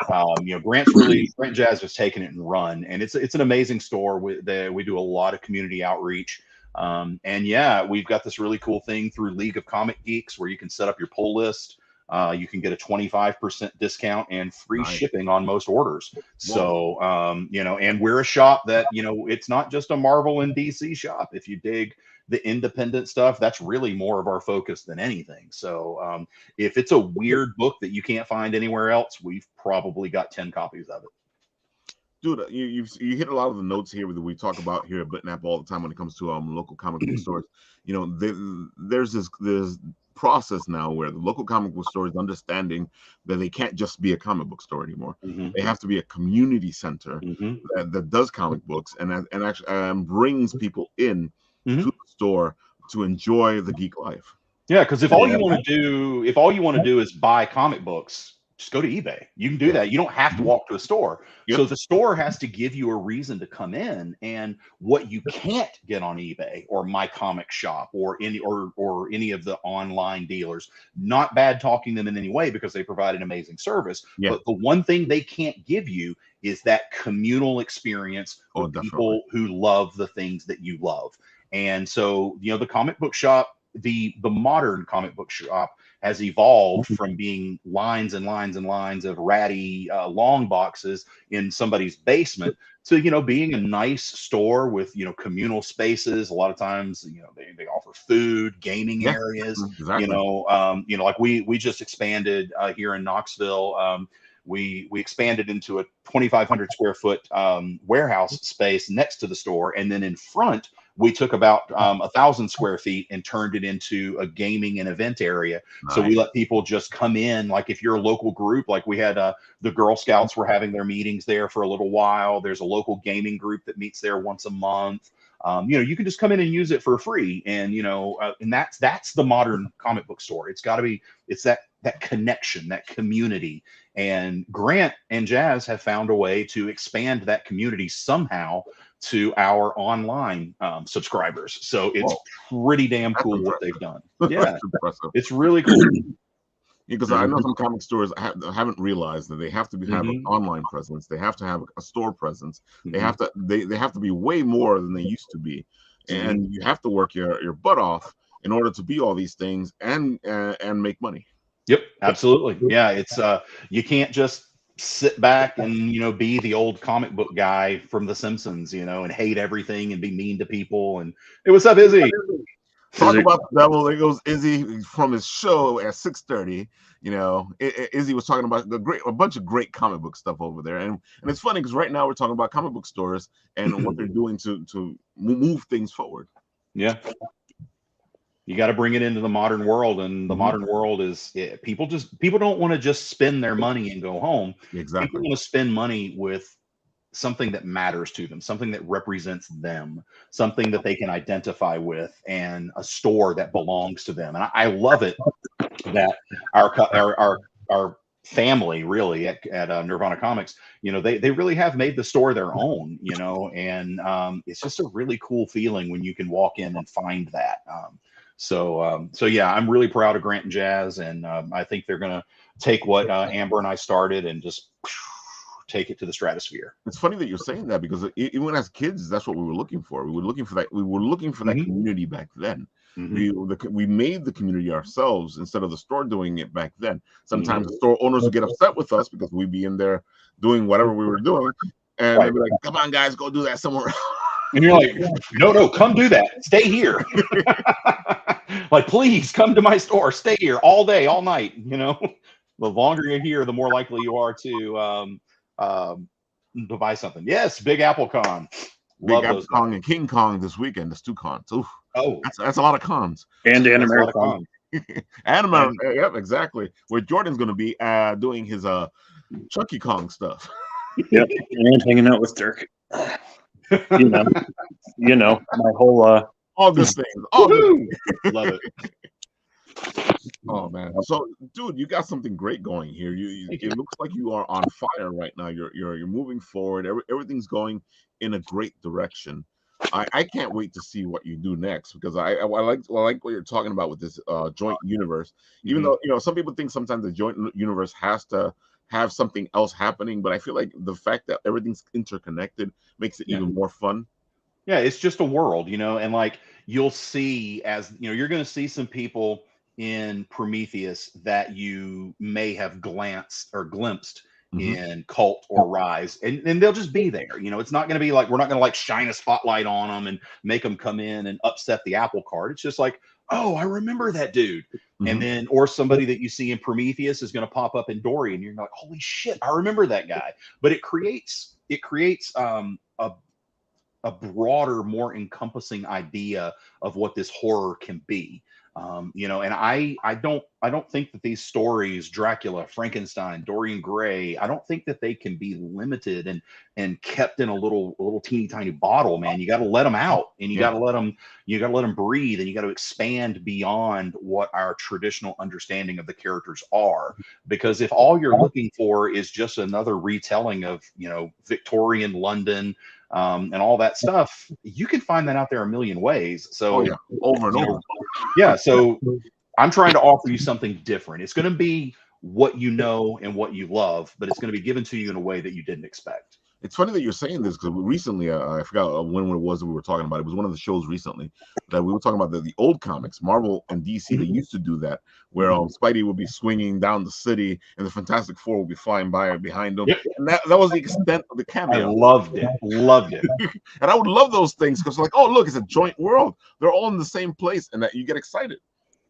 Grant Jazz has taken it and run, and it's an amazing store. We do a lot of community outreach. And yeah, we've got this really cool thing through League of Comic Geeks where you can set up your pull list. You can get a 25% discount and free shipping on most orders. So, and we're a shop that, it's not just a Marvel and DC shop. If you dig the independent stuff, that's really more of our focus than anything. So if it's a weird book that you can't find anywhere else, we've probably got 10 copies of it. Dude, you hit a lot of the notes here that we talk about here at Bitnap all the time when it comes to local comic book stores. There's this process now where the local comic book store is understanding that they can't just be a comic book store anymore. Mm-hmm. They have to be a community center that does comic books and actually brings people in to the store to enjoy the geek life. Yeah, because if all you want to do is buy comic books, just go to eBay. You can do that. You don't have to walk to a store. So the store has to give you a reason to come in, and what you can't get on eBay or My Comic Shop or any of the online dealers. Not bad talking them in any way because they provide an amazing service. Yeah. But the one thing they can't give you is that communal experience with people who love the things that you love. And so, the comic book shop, the modern comic book shop has evolved from being lines and lines and lines of ratty long boxes in somebody's basement to being a nice store with communal spaces. A lot of times they offer food, gaming areas. Exactly. Like we just expanded here in Knoxville. We expanded into a 2,500 square foot warehouse space next to the store, and then in front we took about 1,000 square feet and turned it into a gaming and event area. Nice. So we let people just come in. Like if you're a local group, like we had the Girl Scouts were having their meetings there for a little while. There's a local gaming group that meets there once a month. You can just come in and use it for free. And, and that's the modern comic book store. It's that connection, that community. And Grant and Jazz have found a way to expand that community somehow to our online subscribers. So it's pretty damn cool what they've done. Yeah, it's really cool. Because I know some comic stores haven't realized that they have to have an online presence. They have to have a store presence. They have to they have to be way more than they used to be, and you have to work your butt off in order to be all these things and make money. Yep, absolutely. Yeah, it's you can't just sit back and be the old comic book guy from The Simpsons, and hate everything and be mean to people. And hey, what's up, Izzy? Talk about the devil. There goes Izzy from his show at 6:30. Izzy was talking about a bunch of great comic book stuff over there, and it's funny because right now we're talking about comic book stores and what they're doing to move things forward. Yeah. You got to bring it into the modern world, and the modern world is people don't want to just spend their money and go home. Exactly. People want to spend money with something that matters to them, something that represents them, something that they can identify with, and a store that belongs to them. And I love it that our family really at Nirvana Comics, they really have made the store their own, and it's just a really cool feeling when you can walk in and find that. So yeah, I'm really proud of Grant and Jazz, and I think they're going to take what Amber and I started and just take it to the stratosphere. It's funny that you're saying that because even as kids, that's what we were looking for. We were looking for that. We were looking for that community back then. We made the community ourselves instead of the store doing it back then. Sometimes the store owners would get upset with us because we'd be in there doing whatever we were doing, and they'd be like, "Come on, guys, go do that somewhere else." And you're like, no, come do that. Stay here. Like, please come to my store. Stay here all day, all night. The longer you're here, the more likely you are to buy something. Yes, Big Apple Con. Big Apple Con and King Kong this weekend. There's 2 cons. Oof. Oh, that's a lot of cons. And America. And America. Yep, exactly. Where Jordan's going to be doing his Chucky Kong stuff. Yep, and hanging out with Dirk. My whole All good things. All good. Love it. Oh man. So dude, you got something great going here. It looks like you are on fire right now. You're moving forward. Everything's going in a great direction. I can't wait to see what you do next, because I like what you're talking about with this joint universe. Even though some people think sometimes the joint universe has to have something else happening, but I feel like the fact that everything's interconnected makes it even more fun. Yeah, it's just a world, and like you'll see, as you're going to see some people in Prometheus that you may have glanced or glimpsed in Cult or Rise, and they'll just be there. It's not going to be like, we're not going to like shine a spotlight on them and make them come in and upset the apple cart. It's just like, oh, I remember that dude. And then, or somebody that you see in Prometheus is going to pop up in Dory, and you're like, holy shit, I remember that guy. But it creates a broader, more encompassing idea of what this horror can be. And I don't think that these stories, Dracula, Frankenstein, Dorian Gray, I don't think that they can be limited and kept in a little teeny tiny bottle, man. You got to let them out, and you got to let them breathe, and you got to expand beyond what our traditional understanding of the characters are. Because if all you're looking for is just another retelling of, Victorian London, and all that stuff, you can find that out there a million ways. So over and over. Yeah. So I'm trying to offer you something different. It's going to be what you know and what you love, but it's going to be given to you in a way that you didn't expect. It's funny that you're saying this, because recently, I forgot when it was that we were talking about. It was one of the shows recently that we were talking about the old comics, Marvel and DC. They used to do that, where Spidey would be swinging down the city and the Fantastic Four would be flying by behind him. And that was the extent of the cameo. I loved it. And I would love those things, because like, oh, look, it's a joint world. They're all in the same place, and that you get excited.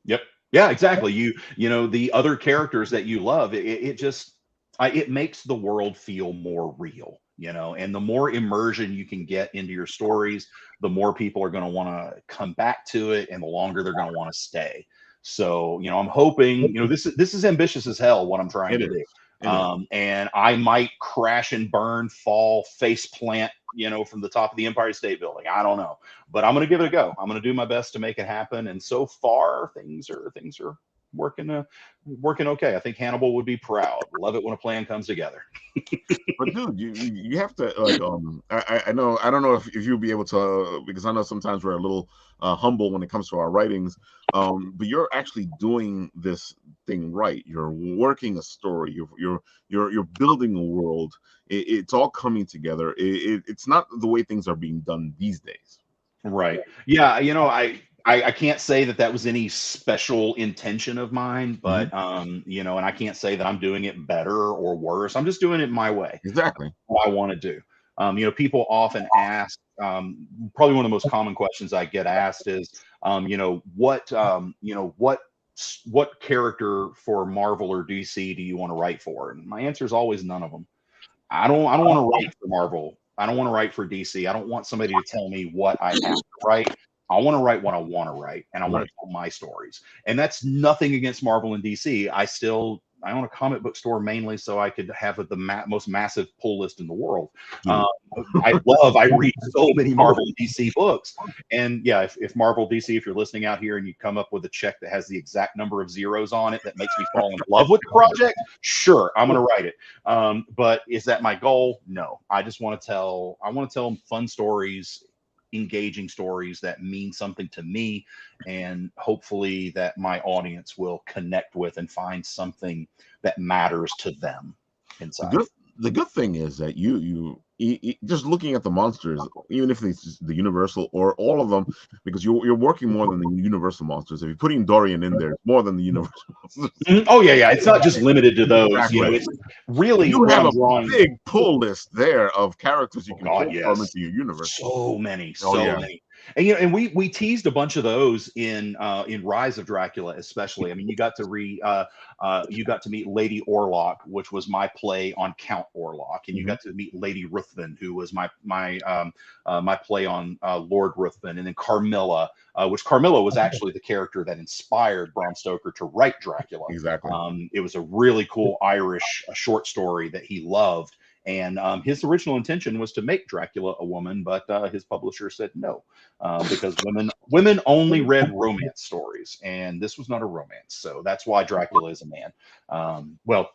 Yep. Yeah, exactly. The other characters that you love, it makes the world feel more real. And the more immersion you can get into your stories, the more people are going to want to come back to it, and the longer they're going to want to stay. So, I'm hoping, this is ambitious as hell, what I'm trying to do. And I might crash and burn, fall, face plant, from the top of the Empire State Building. I don't know, but I'm going to give it a go. I'm going to do my best to make it happen. And so far, things are working okay. I think Hannibal would be proud. Love it when a plan comes together. But dude, you have to like I don't know if you'll be able to, because I know sometimes we're a little humble when it comes to our writings, but you're actually doing this thing right. You're working a story. You're building a world. It's all coming together. It's not the way things are being done these days. Right. Yeah. I can't say that was any special intention of mine, but and I can't say that I'm doing it better or worse. I'm just doing it my way. Exactly what I want to do. People often ask, probably one of the most common questions I get asked is, what character for Marvel or DC do you want to write for? And my answer is always none of them. I don't want to write for Marvel. I don't want to write for DC. I don't want somebody to tell me what I have to write. I want to write what I want to write, and I want to tell my stories. And that's nothing against Marvel and DC. I own a comic book store mainly so I could have the most massive pull list in the world. I read so many Marvel and DC books. And yeah, if Marvel, DC, if you're listening out here and you come up with a check that has the exact number of zeros on it that makes me fall in love with the project, sure, I'm going to write it. But is that my goal? No. I want to tell fun stories, engaging stories that mean something to me, and hopefully that my audience will connect with and find something that matters to them inside. The good thing is that you just looking at the monsters, even if it's the Universal or all of them, because you're working more than the Universal monsters. If you're putting Dorian in there, it's more than the Universal monsters. Oh yeah, it's not just limited to those. Exactly. It's really you have a big pull list there of characters you can pull from into your universe. So many. And we teased a bunch of those in Rise of Dracula, especially. I mean, you got to meet Lady Orlok, which was my play on Count Orlok, and you got to meet Lady Ruthven, who was my play on Lord Ruthven, and then Carmilla, which Carmilla was actually the character that inspired Bram Stoker to write Dracula. Exactly. It was a really cool Irish short story that he loved. And his original intention was to make Dracula a woman, but his publisher said no, because women only read romance stories, and this was not a romance. So that's why Dracula is a man. Well,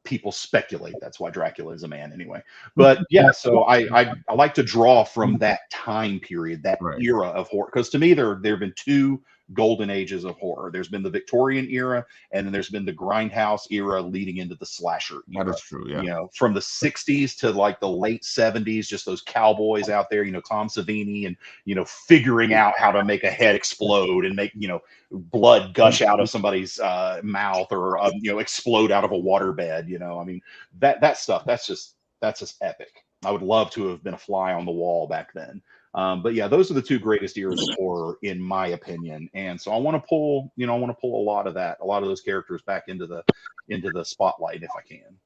people speculate that's why Dracula is a man anyway. But yeah, so I like to draw from that time period, that era of horror, because to me there have been two golden ages of horror. There's been the Victorian era, and then there's been the grindhouse era leading into the slasher era. That is true, yeah. You know, from the 60s to like the late 70s, just those cowboys out there, you know, Tom Savini, and, you know, figuring out how to make a head explode and make, you know, blood gush out of somebody's mouth, or, you know, explode out of a waterbed. You know, I mean, that stuff, that's just epic. I would love to have been a fly on the wall back then. But yeah, those are the two greatest eras of horror, in my opinion. And so I want to pull a lot of those characters back into the spotlight if I can.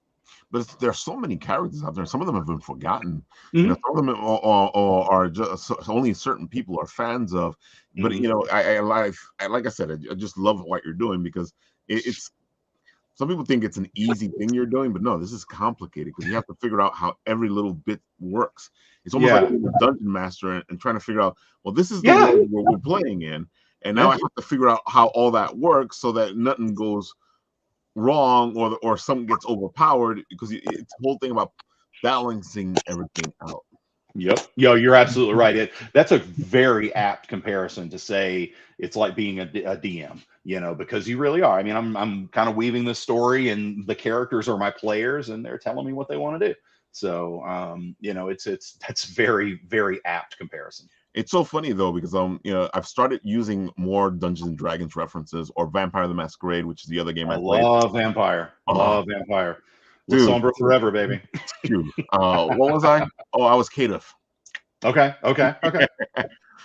But there's so many characters out there. Some of them have been forgotten. You know, some of them are just only certain people are fans of. But you know, I like I said, I just love what you're doing, because it's. Some people think it's an easy thing you're doing, but no, this is complicated, because you have to figure out how every little bit works. It's almost like being a dungeon master and trying to figure out, well, this is the world where we're playing in, and now I have to figure out how all that works so that nothing goes wrong or something gets overpowered, because it's the whole thing about balancing everything out. Yep. Yo, you're absolutely right. That's a very apt comparison to say it's like being a DM, you know, because you really are. I mean, I'm kind of weaving this story, and the characters are my players, and they're telling me what they want to do. So, you know, that's very, very apt comparison. It's so funny though, because you know, I've started using more Dungeons and Dragons references, or Vampire the Masquerade, which is the other game I played. Love Vampire. Love Vampire. Dude, Sombra forever, baby. Dude, what was I? Oh, I was Kadif. Okay. Yep.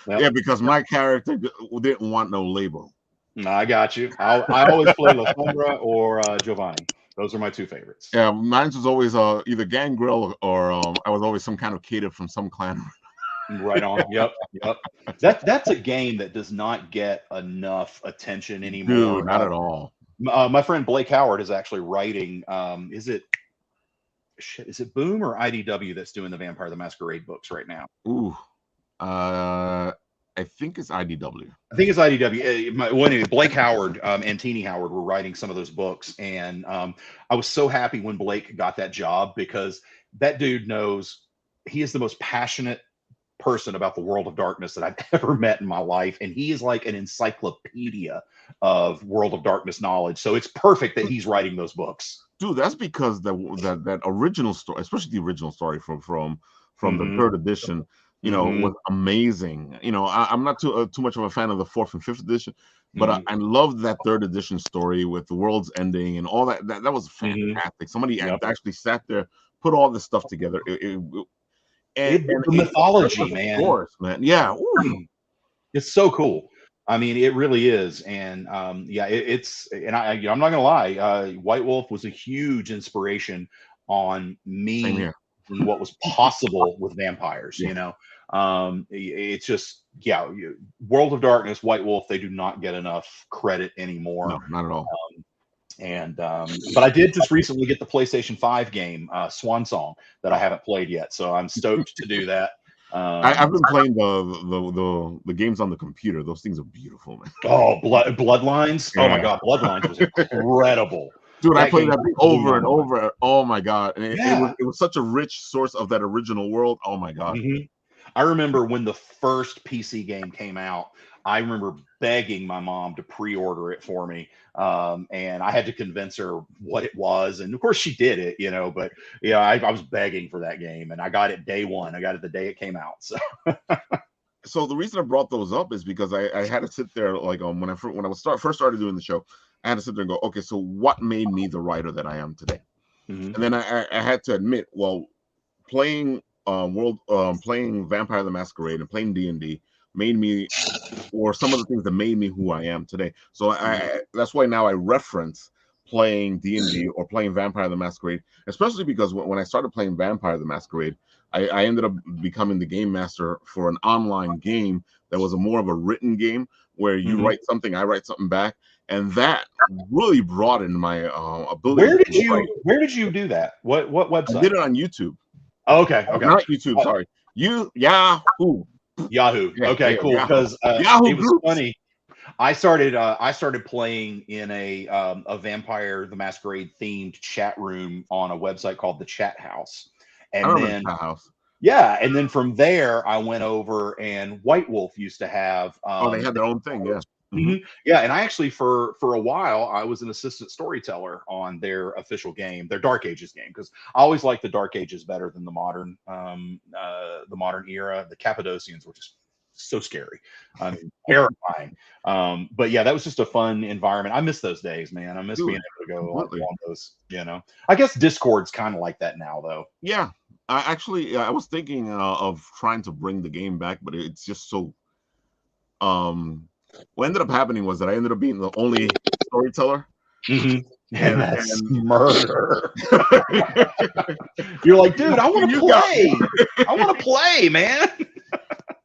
Yeah, because my character didn't want no label. No, I got you. I always play La Sombra or Giovanni. Those are my two favorites. Yeah, mine was always either Gangrel or I was always some kind of Kadif from some clan. Right on. Yep. That's a game that does not get enough attention anymore. Dude, not at all. My friend Blake Howard is actually writing. Is it Boom or IDW that's doing the Vampire the Masquerade books right now? Ooh, I think it's IDW. I think it's IDW. Well, anyway, Blake Howard and Teeny Howard were writing some of those books, and I was so happy when Blake got that job, because that dude knows. He is the most passionate person about the World of Darkness that I've ever met in my life, and he is like an encyclopedia of World of Darkness knowledge. So it's perfect that he's writing those books. Dude, that's because that original story, especially the original story from the third edition, you know, was amazing. You know, I'm not too much of a fan of the fourth and fifth edition, but I loved that third edition story with the world's ending and all that. That was fantastic. Somebody actually sat there, put all this stuff together. And the mythology, man. Of course, man. Yeah. Ooh. It's so cool. I mean, it really is. And yeah, I'm not gonna lie. White Wolf was a huge inspiration on me and what was possible with vampires. You know, it's just World of Darkness, White Wolf. They do not get enough credit anymore. No, not at all. But I did just recently get the PlayStation 5 game Swan Song that I haven't played yet, so I'm stoked to do that. I've been playing the games on the computer. Those things are beautiful, man. Oh, Bloodlines! Yeah. Oh my God, Bloodlines was incredible. Dude, I played that over and over. Oh my God, and it was such a rich source of that original world. Oh my God. I remember when the first PC game came out. I remember begging my mom to pre-order it for me, and I had to convince her what it was, and of course she did it, you know. But yeah, I was begging for that game, and I got it day one. I got it the day it came out. So the reason I brought those up is because I had to sit there, like when I first started doing the show, I had to sit there and go, okay, so what made me the writer that I am today? And then I had to admit, well, playing Vampire the Masquerade and playing D&D made me, or some of the things that made me who I am today. So that's why now I reference playing D&D or playing Vampire the Masquerade, especially because when I started playing Vampire the Masquerade, I ended up becoming the game master for an online game that was more of a written game, where you write something, I write something back, and that really broadened my ability. Where did you do that? What website? I did it on YouTube. Oh, okay. Not YouTube. Sorry, Yahoo. Yahoo. Yeah, okay, yeah, cool. Because Yahoo it was groups. funny. I started playing in a Vampire the Masquerade themed chat room on a website called the Chat House, and I remember then the Chat House. yeah, and then from there I went over, and White Wolf used to have. They had their own thing. Yeah. Yeah, and I actually for a while I was an assistant storyteller on their official game, their Dark Ages game, because I always liked the Dark Ages better than the modern era. The Cappadocians were just so scary, terrifying. But yeah, that was just a fun environment. I miss those days, man. I miss being able to go on those. I guess Discord's kind of like that now, though. Yeah, I was thinking of trying to bring the game back, but it's just so. What ended up happening was that I ended up being the only storyteller. And that's murder. You're like, dude, I want to play. I want to play, man.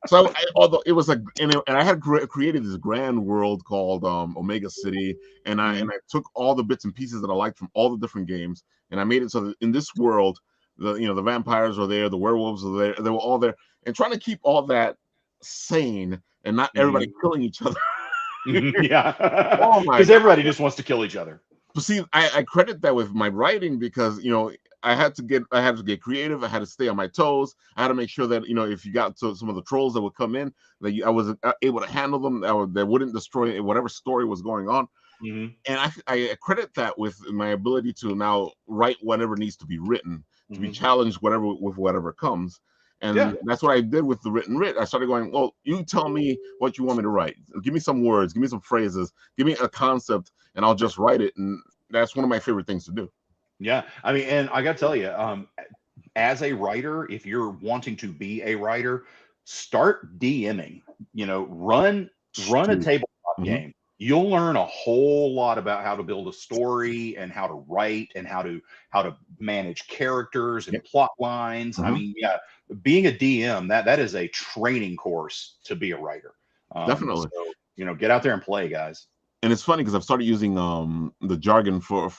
So, although it was and I had created this grand world called Omega City, and I took all the bits and pieces that I liked from all the different games, and I made it so that in this world, the vampires were there, the werewolves were there, they were all there, and trying to keep all that sane and not everybody killing each other. Yeah, because everybody just wants to kill each other. But see, I credit that with my writing, because I had to get creative. I had to stay on my toes. I had to make sure that if you got to some of the trolls that would come in, that I was able to handle them. That wouldn't destroy whatever story was going on. And I credit that with my ability to now write whatever needs to be written, to be challenged with whatever comes. And that's what I did with the written writ. I started going, well, you tell me what you want me to write. Give me some words, give me some phrases, give me a concept, and I'll just write it. And that's one of my favorite things to do. Yeah. I mean, and I got to tell you, as a writer, if you're wanting to be a writer, start DMing, run a tabletop game. You'll learn a whole lot about how to build a story and how to write and how to manage characters and plot lines. I mean, being a DM, that is a training course to be a writer. Definitely. So, get out there and play, guys. And it's funny because I've started using the jargon for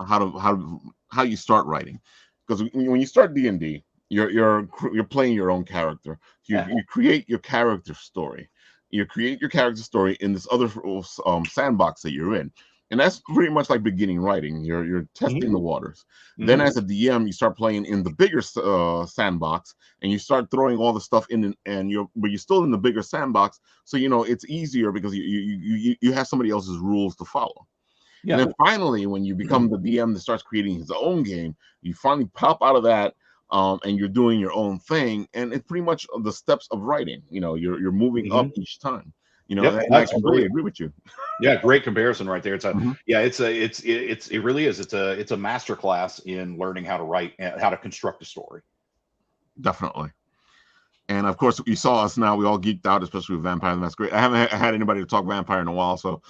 how you start writing. Because when you start D&D, you're playing your own character. You create your character story. You create your character story in this other sandbox that you're in. And that's pretty much like beginning writing. You're testing the waters. Then as a DM, you start playing in the bigger sandbox, and you start throwing all the stuff in, but you're still in the bigger sandbox. So it's easier because you have somebody else's rules to follow. And then finally, when you become the DM that starts creating his own game, you finally pop out of that, and you're doing your own thing. And it's pretty much the steps of writing. You're moving up each time. I completely agree with you. Yeah, great comparison right there. It's it really is. It's a masterclass in learning how to write and how to construct a story. Definitely. And of course, you saw us now. We all geeked out, especially with Vampire the Masquerade. I haven't had anybody to talk Vampire in a while, so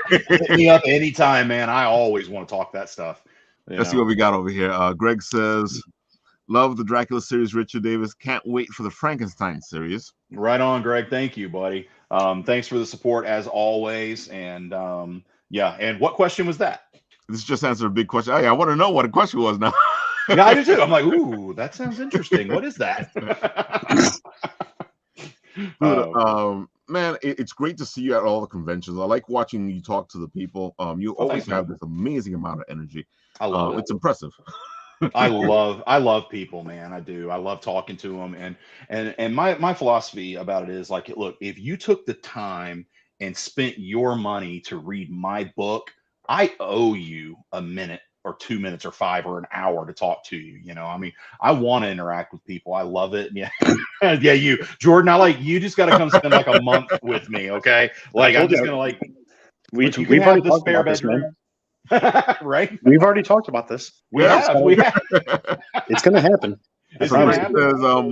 hit me up anytime, man. I always want to talk that stuff. Let's see what we got over here. Greg says, love the Dracula series, Richard Davis. Can't wait for the Frankenstein series. Right on, Greg. Thank you, buddy. Thanks for the support as always. And and what question was that? This just answered a big question. Hey, I want to know what the question was now. Yeah, I do too. I'm like, ooh, that sounds interesting. What is that? Dude, man, it's great to see you at all the conventions. I like watching you talk to the people. You always have this amazing amount of energy. I love it. It's impressive. I love people, man. I do. I love talking to them. And my philosophy about it is like, look, if you took the time and spent your money to read my book, I owe you a minute or 2 minutes or 5 or an hour to talk to you. I mean, I want to interact with people. I love it. Yeah. Yeah. You, Jordan, you just got to come spend like a month with me. Okay. Like, I'm just going to we've already the spare bedroom. Right. We've already talked about this. We have. It's going to happen.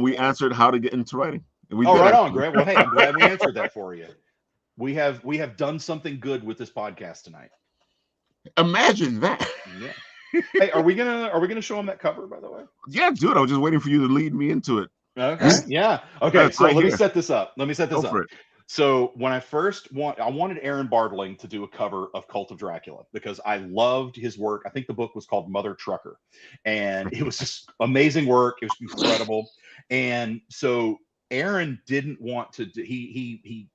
We answered how to get into writing. Right on, Greg. Well, hey, I'm glad we answered that for you. We have done something good with this podcast tonight. Imagine that. Yeah. Hey, are we gonna show them that cover, by the way? Yeah, dude. I was just waiting for you to lead me into it. Okay. Yeah. Okay. So let me set this up. So when I I wanted Aaron Bardling to do a cover of Cult of Dracula because I loved his work. I think the book was called Mother Trucker, and it was just amazing work. It was incredible. And so Aaron didn't want to he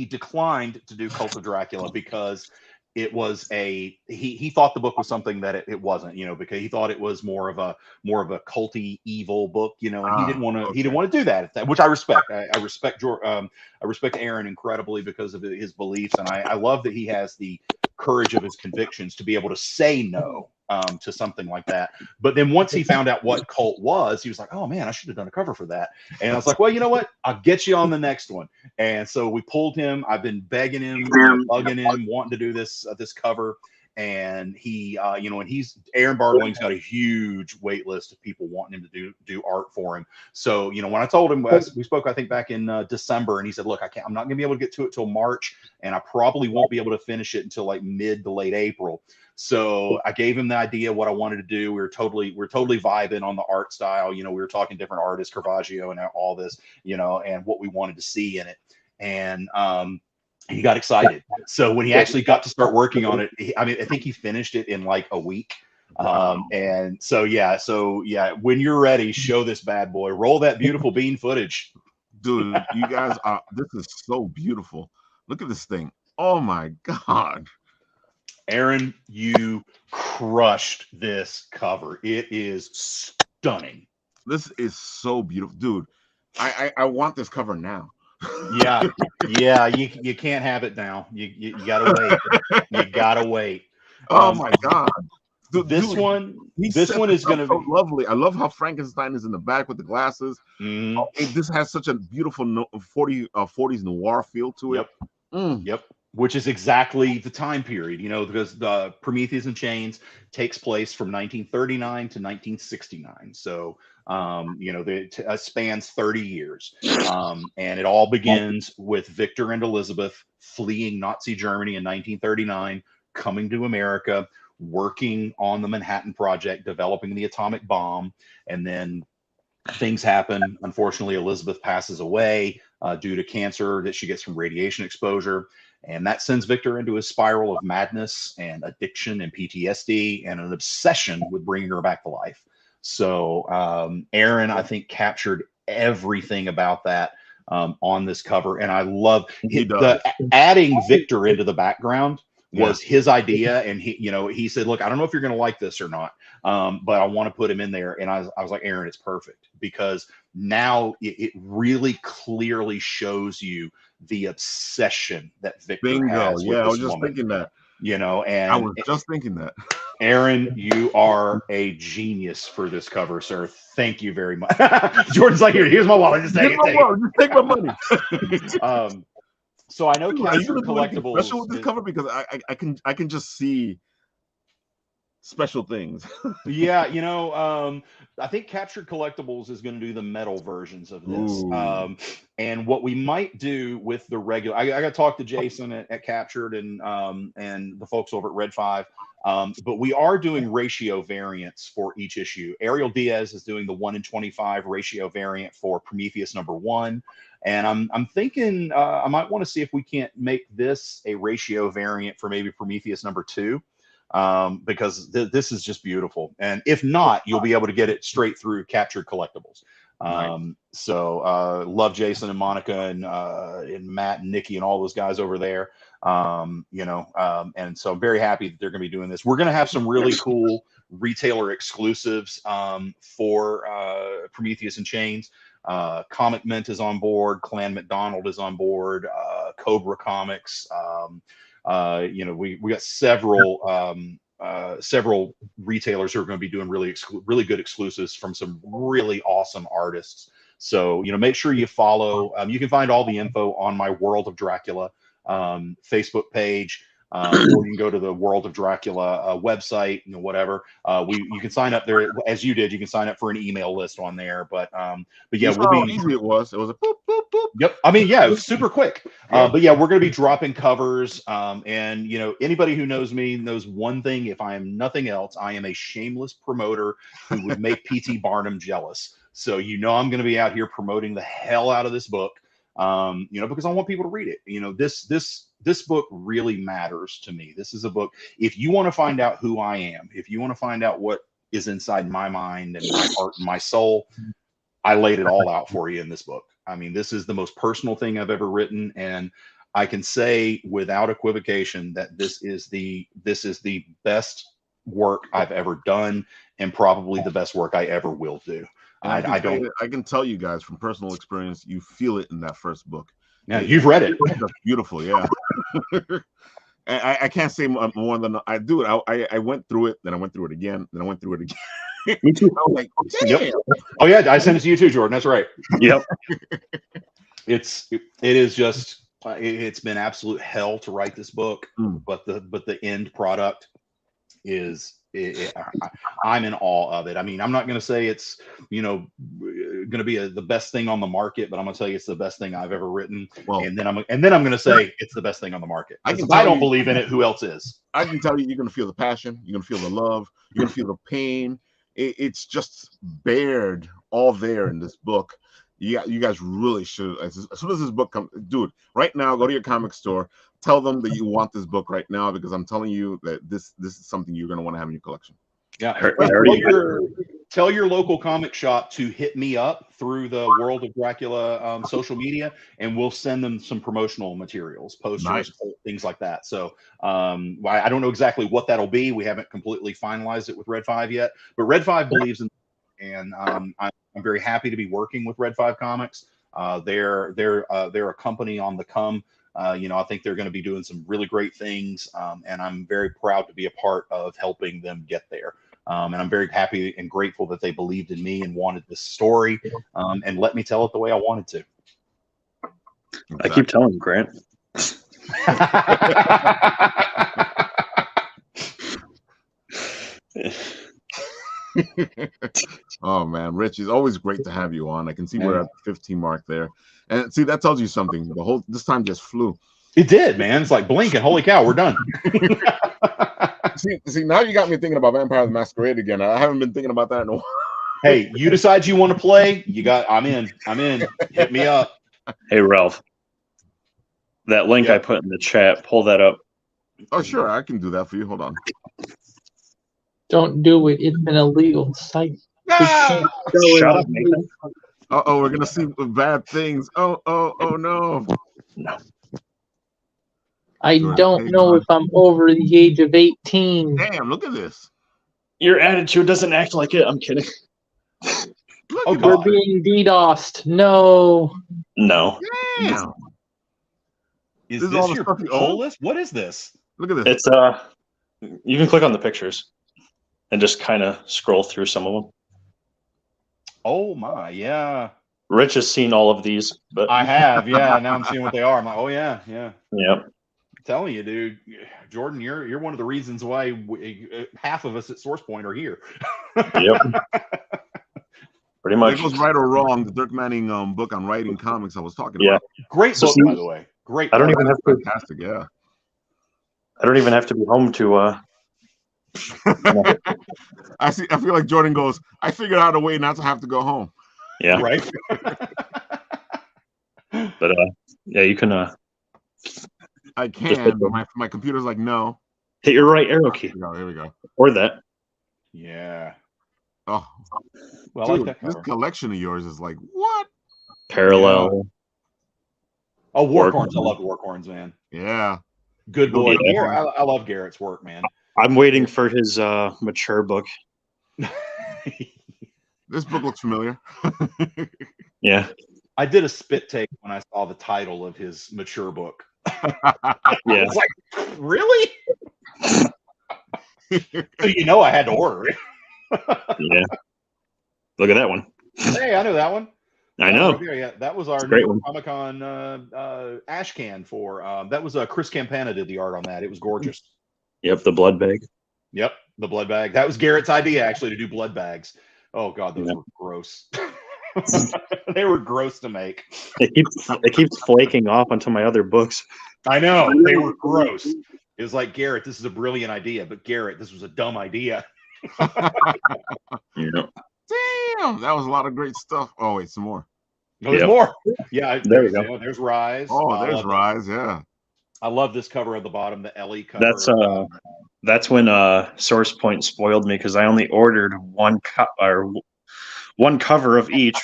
declined to do Cult of Dracula because it was he thought the book was something that it wasn't, because he thought it was more of a culty evil book, and he didn't want to do that, which I respect. I respect I respect Aaron incredibly because of his beliefs, and I love that he has the courage of his convictions to be able to say no to something like that. But then once he found out what Cult was, he was like, oh man, I should have done a cover for that. And I was like, well, you know what? I'll get you on the next one. And so we pulled him. I've been begging him, bugging him, wanting to do this cover. And he, and Aaron Bartling's got a huge wait list of people wanting him to do art for him. So, when I told him, we spoke, I think back in December, and he said, look, I'm not gonna be able to get to it till March, and I probably won't be able to finish it until like mid to late April. So I gave him the idea of what I wanted to do. We were totally vibing on the art style. We were talking different artists, Caravaggio and all this, and what we wanted to see in it. And, he got excited. So when he actually got to start working on it, I think he finished it in like a week. And so when you're ready, show this bad boy. Roll that beautiful bean footage. Dude, you guys this is so beautiful. Look at this thing. Oh my God. Aaron, you crushed this cover. It is stunning. This is so beautiful. Dude, I want this cover now. Yeah, you can't have it now. You gotta wait. You gotta wait. Oh my God. Dude, this one is gonna be so lovely. I love how Frankenstein is in the back with the glasses. This has such a beautiful 40s noir feel to it. Yep. Which is exactly the time period, because the Prometheus and Chains takes place from 1939 to 1969. So, it spans 30 years. And it all begins with Victor and Elizabeth fleeing Nazi Germany in 1939, coming to America, working on the Manhattan Project, developing the atomic bomb. And then things happen. Unfortunately, Elizabeth passes away due to cancer that she gets from radiation exposure. And that sends Victor into a spiral of madness and addiction and PTSD and an obsession with bringing her back to life. So Aaron, I think, captured everything about that on this cover. And I love adding Victor into the background was his idea. And he said, look, I don't know if you're going to like this or not, but I want to put him in there. And I was like, Aaron, it's perfect, because now it really clearly shows you the obsession that Victor has. Yeah, I was just thinking that. And I was just thinking that. Aaron, you are a genius for this cover, sir. Thank you very much. Jordan's like, here's my wallet. Just take it. Just take my money. So I know Captured Collectibles special with this cover, because I can just see special things. I think Captured Collectibles is going to do the metal versions of this. And what we might do with the regular, I got to talk to Jason at Captured and the folks over at Red 5. But we are doing ratio variants for each issue. Ariel Diaz is doing the 1-in-25 ratio variant for Prometheus #1. And I'm thinking I might want to see if we can't make this a ratio variant for maybe Prometheus #2. Because this is just beautiful. And if not, you'll be able to get it straight through Captured Collectibles. So love Jason and Monica and Matt and Nikki and all those guys over there. And so I'm very happy that they're going to be doing this. We're going to have some really cool retailer exclusives for Prometheus and Chains. Comic Mint is on board. Clan McDonald is on board. Cobra Comics. We got several retailers who are going to be doing really good exclusives from some really awesome artists. So, make sure you follow. You can find all the info on my World of Dracula Facebook page. Or you can go to the World of Dracula website, whatever. You can sign up there as you did. You can sign up for an email list on there. But yeah, how easy it was. It was a boop, boop, boop. Yep. It was super quick. But yeah, we're going to be dropping covers. And anybody who knows me knows one thing. If I am nothing else, I am a shameless promoter who would make P.T. Barnum jealous. So I'm going to be out here promoting the hell out of this book. because I want people to read it. This book really matters to me. This is a book. If you want to find out who I am, if you want to find out what is inside my mind and my heart and my soul, I laid it all out for you in this book. I mean, this is the most personal thing I've ever written, and I can say without equivocation that this is the best work I've ever done, and probably the best work I ever will do. I can tell you guys from personal experience, you feel it in that first book. Yeah, you've read it. That's beautiful, yeah. I can't say more than I do it. I went through it, then I went through it again, then I went through it again. Me too. I was like, yep. Oh yeah, I sent it to you too, Jordan. That's right. Yep. It is just it's been absolute hell to write this book, but the end product is I'm in awe of it. I mean, I'm not going to say it's going to be the best thing on the market, but I'm going to tell you it's the best thing I've ever written. Well, and then I'm going to say it's the best thing on the market. I don't believe in it. Who else is? I can tell you, you're going to feel the passion. You're going to feel the love. You're going to feel the pain. It's just bared all there in this book. You guys really should. As soon as this book comes, dude, right now, go to your comic store. Tell them that you want this book right now, because I'm telling you that this is something you're going to want to have in your collection. Yeah. Tell your local comic shop to hit me up through the World of Dracula social media, and we'll send them some promotional materials, posters, things like that. So I don't know exactly what that'll be. We haven't completely finalized it with Red 5 yet, but Red 5 believes in, and I'm very happy to be working with Red 5 Comics. They're a company on the come. I think they're going to be doing some really great things, and I'm very proud to be a part of helping them get there. And I'm very happy and grateful that they believed in me and wanted this story, and let me tell it the way I wanted to. I keep telling you, Grant. Oh man, Rich, it's always great to have you on. I can see we're at the 15 mark there, and see that tells you something. This time just flew. It did, man. It's like blinking. Holy cow, we're done. see, now you got me thinking about Vampire the Masquerade again. I haven't been thinking about that in a while. Hey, you decide you want to play. I'm in. Hit me up. Hey, Ralph. That link I put in the chat, pull that up. Oh, sure. I can do that for you. Hold on. Don't do it. It's an illegal site. Ah! Shut up, Nathan. Uh-oh, we're going to see bad things. Oh, no. No. I don't know if I'm over the age of 18. Damn, look at this. Your attitude doesn't act like it. I'm kidding. We're being DDoSed. No. No. Damn. Is this your poll list? What is this? Look at this. It's you can click on the pictures and just kind of scroll through some of them. Oh my, yeah. Rich has seen all of these, but I have, yeah. Now I'm seeing what they are. I'm like, oh yeah. Yep. I'm telling you, dude, Jordan, you're one of the reasons why half of us at SourcePoint are here. Yep. Pretty much. It goes right or wrong. The Dirk Manning book on writing comics I was talking about. Great book, by the way. Great. I don't even have to. Fantastic, yeah. I don't even have to be home to. I feel like Jordan goes, I figured out a way not to have to go home. Yeah. Right. But yeah, you can. I can, but my computer's like, no. Hit your right arrow key. Here we go. Or that. Yeah. Oh, well, dude, I like that this collection of yours is like, what? Parallel. Yeah. Oh, War Corns. I love War Corns, man. Yeah. Good boy. Yeah. I love Garrett's work, man. I'm waiting for his mature book. This book looks familiar. Yeah. I did a spit take when I saw the title of his mature book. Yeah. I was like, really? I had to order it. Yeah. Look at that one. Hey, I know that one. I know. Yeah, that was our new Comic-Con ash can for. That was Chris Campana did the art on that. It was gorgeous. Yep, the blood bag. Yep, the blood bag. That was Garrett's idea, actually, to do blood bags. Oh God, those were gross. They were gross to make. It keeps flaking off onto my other books. I know, they were gross. It was like, Garrett, this is a brilliant idea, but Garrett, this was a dumb idea. Yeah. Damn, that was a lot of great stuff. Oh wait, some more. No, there's more. Yeah, There you go. There's Rise. Oh, there's Rise. Yeah. I love this cover at the bottom, the Ellie cover. That's when Source Point spoiled me because I only ordered one cover of each,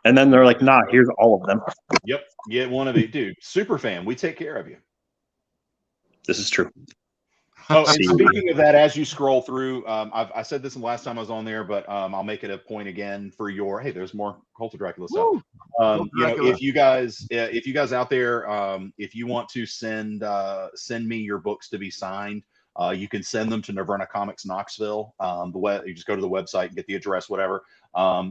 and then they're like, "Nah, here's all of them." Yep, get one of each, dude. Super fan, we take care of you. This is true. Oh, and speaking of that, as you scroll through, I said this the last time I was on there, but I'll make it a point again for your. Hey, there's more Cult of Dracula stuff. If you guys out there, if you want to send me your books to be signed, you can send them to Nirvana Comics Knoxville. You just go to the website and get the address, whatever.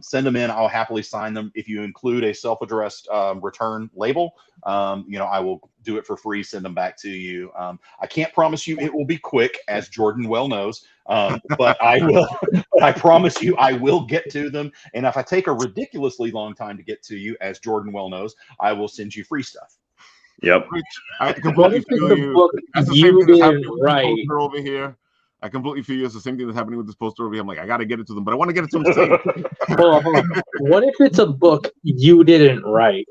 Send them in. I'll happily sign them. If you include a self-addressed return label, I will do it for free. Send them back to you. I can't promise you it will be quick, as Jordan well knows, but I will. I promise you I will get to them. And if I take a ridiculously long time to get to you, as Jordan well knows, I will send you free stuff. Yep. I completely feel you. That's the same thing that's happening with this poster over here. I completely feel you. It's the same thing that's happening with this poster over here. I'm like, I got to get it to them, but I want to get it to them soon. Hold on. What if it's a book you didn't write?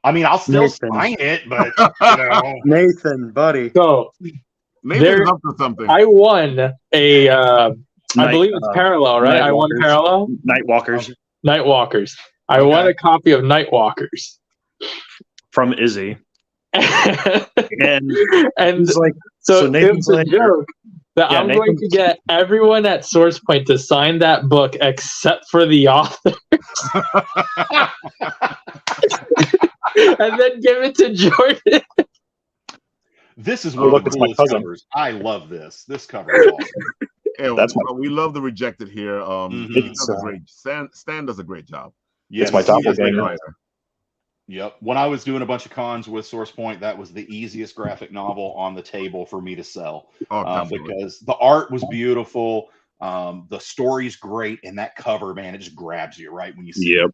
I mean, I'll still sign it, but Nathan, buddy. So Nathan's up to something. I won a. I believe it's Parallel, right? I won Parallel. Nightwalkers. Nightwalkers. I won a copy of Nightwalkers from Izzy. and it's like, so it's a joke that I'm going to get everyone at Source Point to sign that book except for the author. And then give it to Jordan. This is one of the coolest covers. I love this. This cover is awesome. We love the Rejected here. Stan does a great job. Yes, it's my doppelganger. Yep. When I was doing a bunch of cons with Source Point, that was the easiest graphic novel on the table for me to sell. Because the art was beautiful, the story's great, and that cover, man, it just grabs you right when you see it.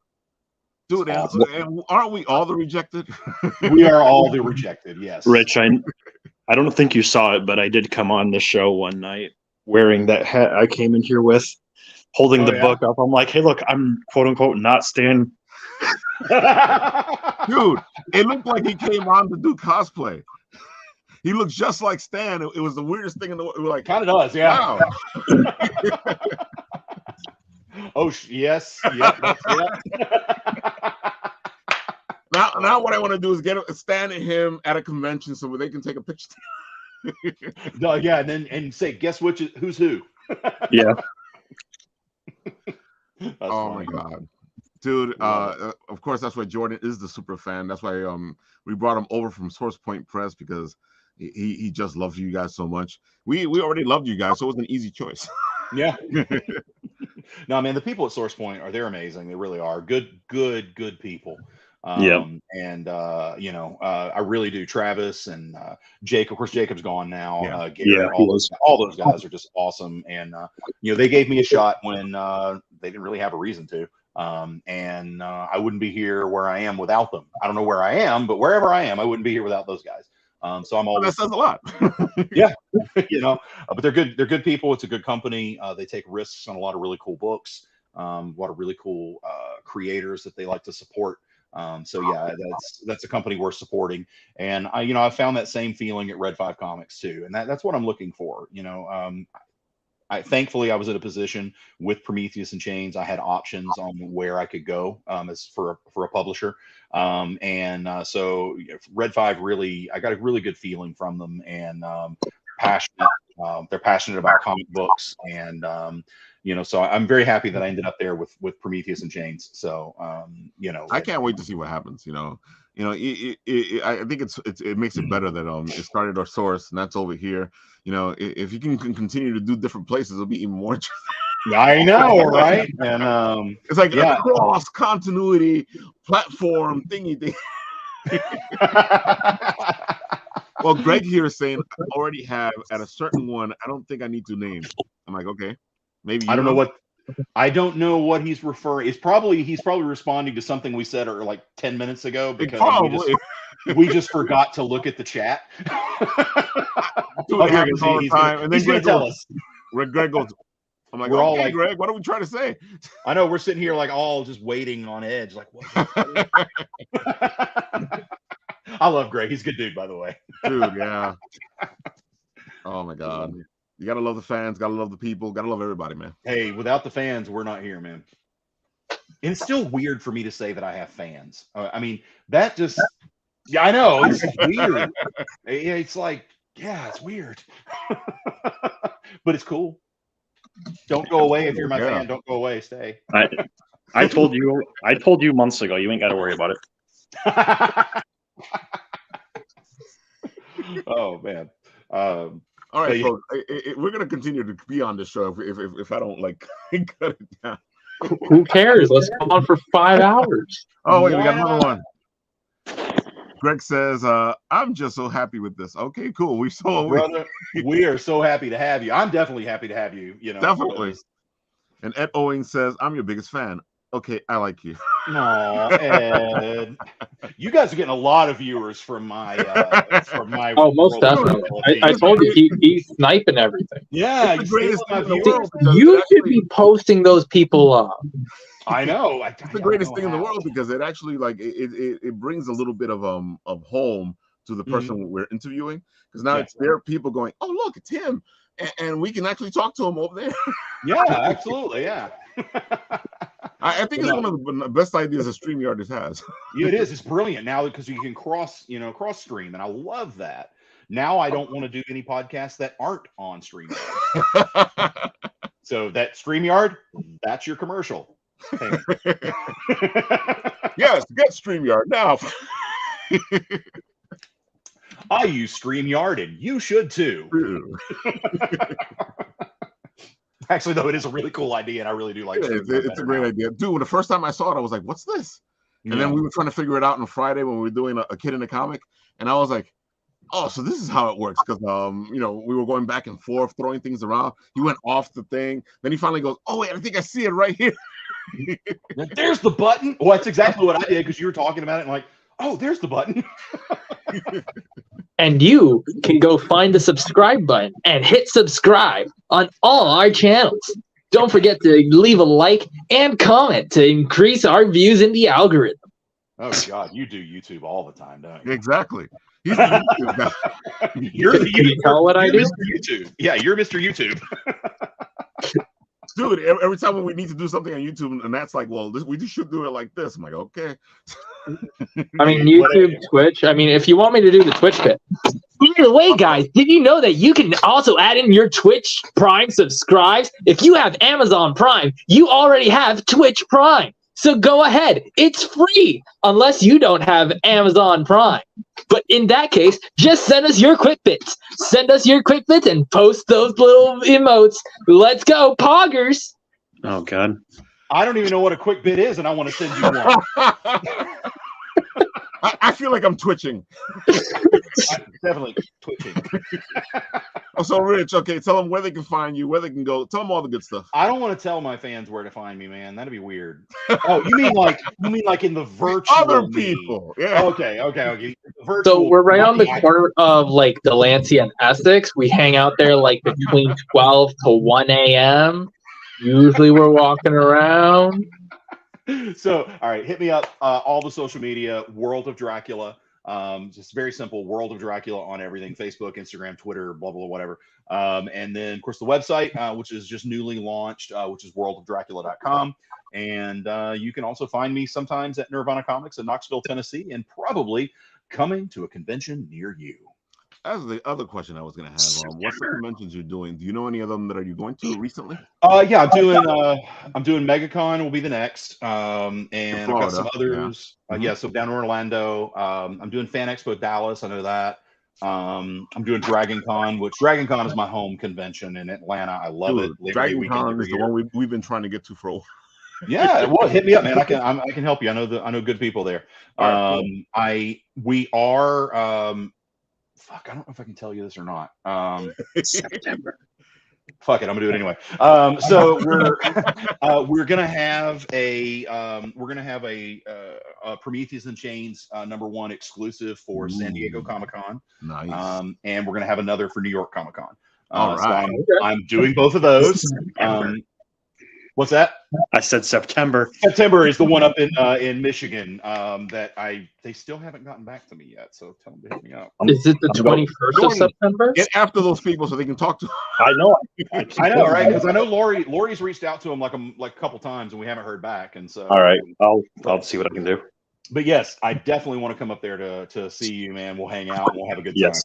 Dude, and aren't we all the Rejected? We are all the Rejected, yes. Rich, I don't think you saw it, but I did come on the show one night wearing that hat I came in here with, holding the book up. I'm like, hey, look, I'm quote unquote not Stan. Dude, it looked like he came on to do cosplay. He looks just like Stan. It was the weirdest thing in the world. Like, kind of does, yeah. Wow. Oh, yes. Yep. Now what I want to do is get Stan and him at a convention so they can take a picture. Yeah, and say, guess who's who? Yeah. Oh my God. Dude, of course, that's why Jordan is the super fan. That's why we brought him over from Source Point Press, because he just loves you guys so much. We already loved you guys, so it was an easy choice. Yeah. No, man, the people at Source Point they're amazing. They really are good people. And I really do. Travis and Jake, of course, Jacob's gone now. Garrett, all those guys are just awesome. And they gave me a shot when they didn't really have a reason to. And I wouldn't be here where I am without them. I don't know where I am, but wherever I am, I wouldn't be here without those guys. So I'm always that says a lot. Yeah, but they're good. They're good people. It's a good company. They take risks on a lot of really cool books. A lot of really cool creators that they like to support. So yeah, that's a company worth supporting. And I found that same feeling at Red 5 Comics too. And that's what I'm looking for. Thankfully I was in a position with Prometheus and Chains. I had options on where I could go as for a publisher. So Red 5 really, I got a really good feeling from them, and passionate. They're passionate about comic books, and so I'm very happy that I ended up there with Prometheus and Chains. So I can't wait to see what happens. I think it makes it better that it started our Source, and that's over here. If you can continue to do different places, it'll be even more interesting. I know, right? And it's like a cross continuity platform thingy. Well, Greg here is saying I already have at a certain one. I don't think I need to name. I'm like, okay, maybe. I don't know what he's referring. He's probably responding to something we said like 10 minutes ago, because we just forgot to look at the chat. Dude, it happens all the time. And then Greg goes, Greg goes, I'm like, we're all okay, like, Greg, what are we trying to say? I know we're sitting here like all just waiting on edge. Like, what? I love Greg. He's a good dude, by the way. Dude, yeah. Oh my God. You gotta love the fans, gotta love the people, gotta love everybody, man. Hey, without the fans, we're not here, man. And it's still weird for me to say that I have fans. I mean, that just, yeah, I know. It's weird. It's like, yeah, it's weird. But it's cool. Don't go away if you're my fan. Don't go away. Stay. I told you months ago. You ain't got to worry about it. Oh man. All right, folks. We're gonna continue to be on this show if I don't like cut it down. Who cares? Let's go on for 5 hours. Oh wait, we got another one. Greg says, "I'm just so happy with this." Okay, cool. Brother, we are so happy to have you. I'm definitely happy to have you. You know, definitely. And Ed Owing says, "I'm your biggest fan." Okay, I like you. No, Ed. You guys are getting a lot of viewers from my Oh, most definitely. I told you he's sniping everything. Yeah, it's the greatest thing in the world. You should be posting those people up. I know. It's the greatest thing in the world because it actually it brings a little bit of home to the person we're interviewing, because now it's there are people going, oh look, it's him, and we can actually talk to him over there. Yeah, absolutely, yeah. I think it's one of the best ideas a StreamYard has. Yeah, it is. It's brilliant now because you can cross stream, and I love that. Now I don't want to do any podcasts that aren't on StreamYard. So that StreamYard, that's your commercial. Yes, get StreamYard now. I use StreamYard, and you should too. Actually, though, it is a really cool idea, and I really do like it. It's a great idea. Dude, when the first time I saw it, I was like, what's this? And then we were trying to figure it out on Friday when we were doing a Kid in a Comic, and I was like, oh, so this is how it works, because we were going back and forth, throwing things around. He went off the thing. Then he finally goes, oh, wait, I think I see it right here. There's the button. Well, that's exactly what I did, because you were talking about it, and like, oh, there's the button. And you can go find the subscribe button and hit subscribe on all our channels. Don't forget to leave a like and comment to increase our views in the algorithm. Oh, God, you do YouTube all the time, don't you? Exactly. He's the YouTube guy. Can you tell what I do? Mr. YouTube. Yeah, you're Mr. YouTube. Dude, every time when we need to do something on YouTube, and that's like, well, we just should do it like this. I'm like, okay. I mean, YouTube, Twitch. I mean, if you want me to do the Twitch bit. By the way, guys, did you know that you can also add in your Twitch Prime subscribes? If you have Amazon Prime, you already have Twitch Prime. So go ahead. It's free unless you don't have Amazon Prime. But in that case, just send us your quick bits. Send us your quick bits and post those little emotes. Let's go, poggers. Oh, God. I don't even know what a quick bit is, and I want to send you one. I feel like I'm twitching. I'm definitely twitching. Oh, so Rich, okay, tell them where they can find you, where they can go. Tell them all the good stuff. I don't want to tell my fans where to find me, man. That'd be weird. Oh, you mean like in the virtual other people? Yeah. Okay. So we're right on the corner of like Delancey and Essex. We hang out there like between 12 to 1 a.m. Usually we're walking around. So, all right, hit me up. All the social media, World of Dracula. Just very simple, World of Dracula on everything: Facebook, Instagram, Twitter, blah, blah, whatever. And then, of course, the website, which is just newly launched, which is worldofdracula.com. And you can also find me sometimes at Nirvana Comics in Knoxville, Tennessee, and probably coming to a convention near you. That's the other question I was going to have. What's the conventions you're doing? Do you know any of them that are you going to recently? Yeah, I'm doing MegaCon will be the next, and I've got some others. Yeah, so down in Orlando. I'm doing Fan Expo Dallas. I know that. I'm doing Dragon Con, which Dragon Con is my home convention in Atlanta. I love it. Dragon Con is the one we've been trying to get to for a while. Yeah, well, hit me up, man. I can help you. I know good people there. We are. Fuck, I don't know if I can tell you this or not. September. Fuck it, I'm gonna do it anyway. So we're gonna have a Prometheus and Chains #1 exclusive for San Diego Comic-Con. Nice. And we're gonna have another for New York Comic-Con. All right. So I'm doing both of those. What's that? I said September. September is the one up in Michigan that they still haven't gotten back to me yet. So tell them to hit me up. Is it the 21st of September? Get after those people so they can talk to. I know. I know, right? Because I know Lori's reached out to him like a couple times and we haven't heard back. And so all right, I'll see what I can do. But yes, I definitely want to come up there to see you, man. We'll hang out and we'll have a good time. Yes.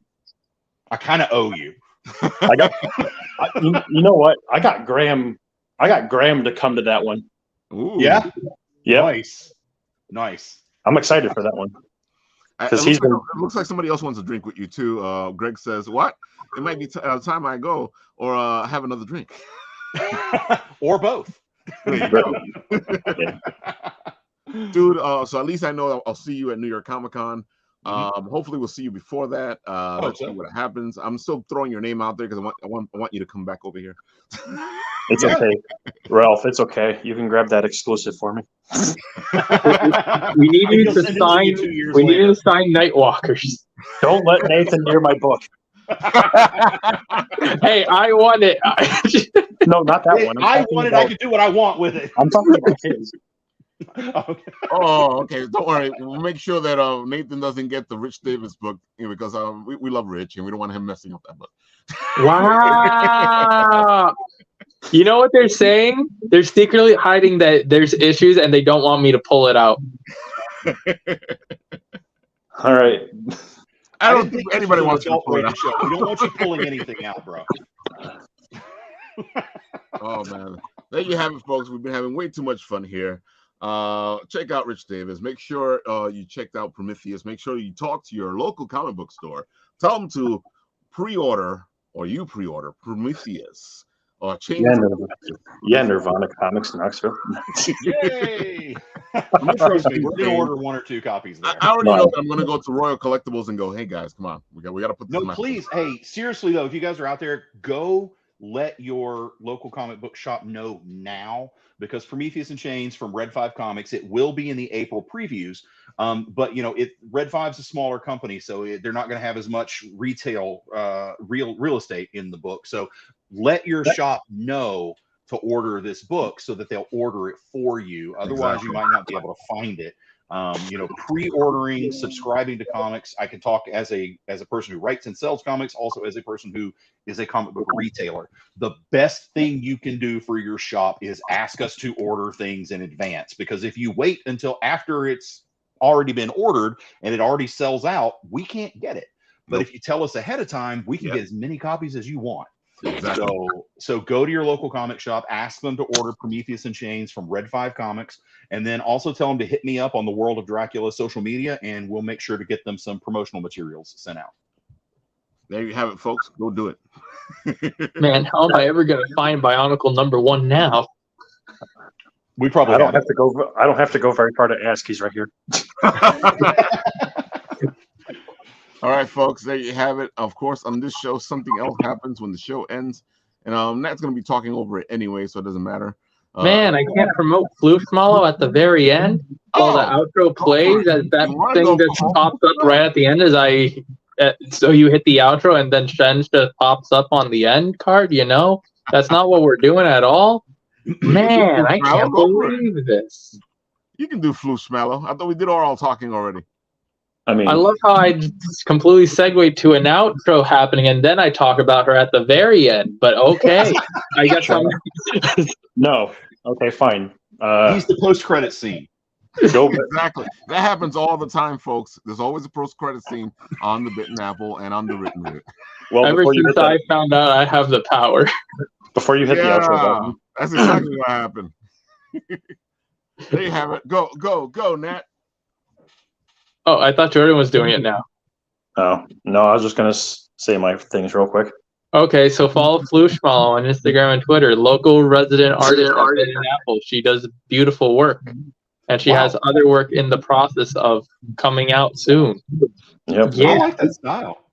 I kind of owe you. You know what? I got Graham to come to that one. Ooh. Yeah. Yeah. Nice. I'm excited for that one. Because it looks like somebody else wants to drink with you too. Greg says, "What? It might be time I go or have another drink, or both." Yeah. Dude. So at least I know I'll see you at New York Comic Con. Hopefully we'll see you before that. Let's see what happens. I'm still throwing your name out there because I want you to come back over here. It's okay, Ralph. It's okay. You can grab that exclusive for me. We need you to sign. We need you to sign Nightwalkers. Don't let Nathan near my book. Hey, I want it. No, not that one. I want it. I can do what I want with it. I'm talking about his. Okay. Oh, okay. Don't worry. We'll make sure that Nathan doesn't get the Rich Davis book, because we love Rich and we don't want him messing up that book. Wow. You know what they're saying? They're secretly hiding that there's issues and they don't want me to pull it out. All right. I don't think anybody wants you to pull it out. We don't want you pulling anything out, bro. Oh, man. There you have it, folks. We've been having way too much fun here. Check out Rich Davis. Make sure you checked out Prometheus. Make sure you talk to your local comic book store. Tell them to pre-order Prometheus or Chains of Prometheus. Nirvana Comics in Knoxville. Yay! Trust me, we're gonna order 1 or 2 copies there. I already know that I'm gonna go to Royal Collectibles and go, hey guys, come on, we got to put this. No, please, hey, seriously though, if you guys are out there, go let your local comic book shop know now, because Prometheus and Chains from Red 5 Comics, it will be in the April previews. But Red 5's a smaller company, so they're not going to have as much retail real estate in the book. So let your shop know to order this book so that they'll order it for you. Otherwise, you might not be able to find it. Pre-ordering, subscribing to comics. I can talk as a person who writes and sells comics, also as a person who is a comic book retailer. The best thing you can do for your shop is ask us to order things in advance, because if you wait until after it's already been ordered and it already sells out, we can't get it. But if you tell us ahead of time, we can get as many copies as you want. Exactly. So go to your local comic shop, ask them to order Prometheus and Chains from Red 5 Comics, and then also tell them to hit me up on the World of Dracula social media, and we'll make sure to get them some promotional materials sent out. There you have it, folks. Go do it. Man, how am I ever going to find Bionicle #1 now? We probably I don't have to go very far to ask. He's right here. All right, folks, there you have it. Of course, on this show, something else happens when the show ends. And Nat's going to be talking over it anyway, so it doesn't matter. Man, I can't promote Floofsmallow at the very end while the outro plays. As that thing that pops up right at the end so you hit the outro and then Shen just pops up on the end card, That's not what we're doing at all. Man, I can't believe this. You can do Floofsmallow. I thought we did all talking already. I love how I just completely segue to an outro happening, and then I talk about her at the very end. But okay, I guess I'm. No. Okay, fine. He's the post-credit scene. Exactly. That happens all the time, folks. There's always a post-credit scene on the Bitten Apple and on the Written Word. Well, ever since I found out I have the power. Before you hit the outro button. That's exactly what happened. There you have it. Go, Nat. Oh, I thought Jordan was doing it now. Oh, no, I was just going to say my things real quick. Okay, so follow Floofsmallow on Instagram and Twitter. Local resident artist at Bitten Apple. She does beautiful work. And she has other work in the process of coming out soon. Yep. Yeah. I like that style.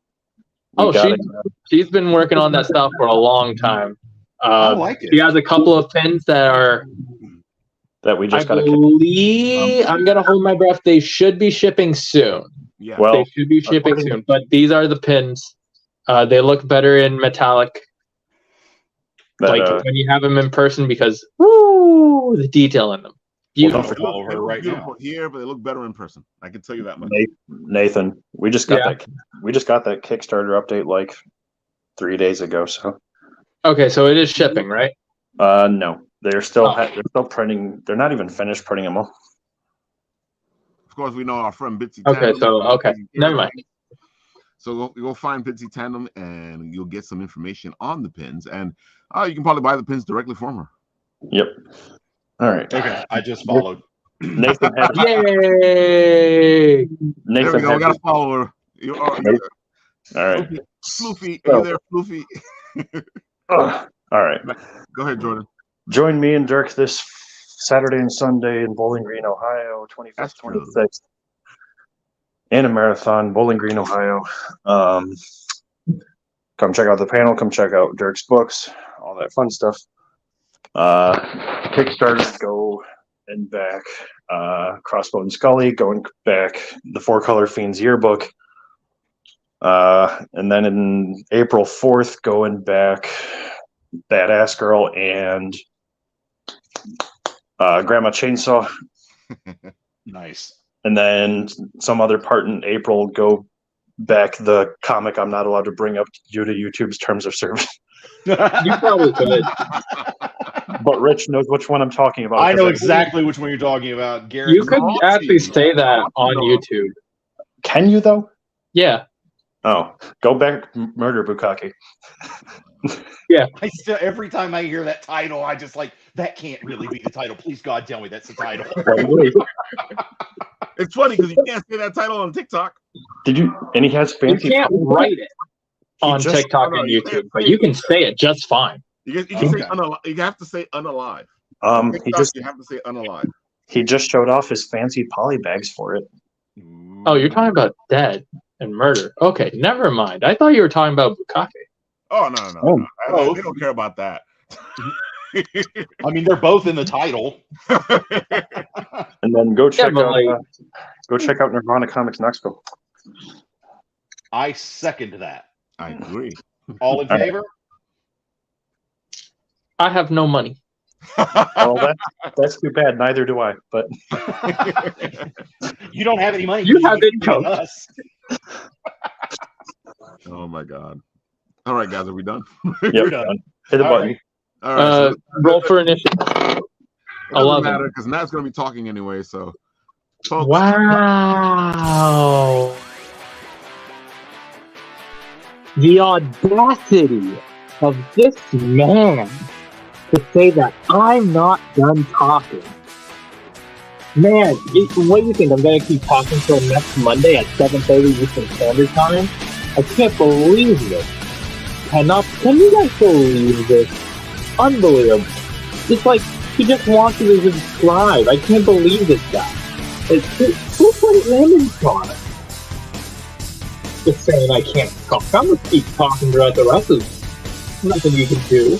She's been working on that stuff for a long time. I like it. She has a couple of pins that we just got to believe I'm gonna hold my breath. They should be shipping soon. Yeah. They should be shipping soon. But these are the pins. They look better in metallic Like when you have them in person, because woo, the detail in them. Beautiful. Well, follow her right beautiful now. here, but they look better in person. I can tell you that much. Nathan, we just got that Kickstarter update like 3 days ago. So okay, so it is shipping, right? No, they're still printing. They're not even finished printing them all. Of course, we know our friend Bitsy. Okay, Tandem. never mind. So go find Bitsy Tandem, and you'll get some information on the pins, and you can probably buy the pins directly from her. Yep. All right. Okay, I just followed. Nathan had Yay! There we go. We got to follow her. All right. Floofy, are you there, Floofy? All right. Go ahead, Jordan. Join me and Dirk this Saturday and Sunday in Bowling Green, Ohio, 25th, 26th. In a marathon, Bowling Green, Ohio. Come check out the panel. Come check out Dirk's books, all that fun stuff. Kickstarter, go and back. Crossbow and Scully, going back the Four Color Fiends yearbook. And then in April 4th, going back Badass Girl and Grandma Chainsaw. Nice. And then some other part in April, go back the comic I'm not allowed to bring up due to YouTube's terms of service. You probably could. But Rich knows which one I'm talking about. I know exactly which one you're talking about, Garrett. You could actually say that on YouTube. Can you, though? Yeah. Oh, go back Murder Bukkake. Yeah. I still, every time I hear that title, I just like, that can't really be the title. Please, God, tell me that's the title. It's funny because you can't say that title on TikTok. Did you? And he has fancy. You can't write it on TikTok and YouTube, but you can say it just fine. You can say you have to say unalive. He just you have to say unalive. He just showed off his fancy poly bags for it. Oh, you're talking about dead and murder. Okay, never mind. I thought you were talking about Bukkake. Oh no. They don't care about that. I mean, they're both in the title. And then go check out Nirvana Comics Knoxville. I second that. I agree. All in favor? I have no money. Well, that's too bad. Neither do I. But you don't have any money. You have income. Oh my God! All right, guys, are we done? We're done. Hit the button. Right. All right. Roll for initiative. It doesn't matter because Nat's going to be talking anyway. So, folks, wow. The audacity of this man to say that I'm not done talking. Man, what do you think? I'm going to keep talking till next Monday at 7:30 Eastern Standard Time? I can't believe this. Can you guys believe this? Unbelievable. It's like he just wants you to subscribe. I can't believe this guy. Who put it in his car? Just saying I can't talk. I'm going to keep talking throughout the rest of it. Nothing you can do.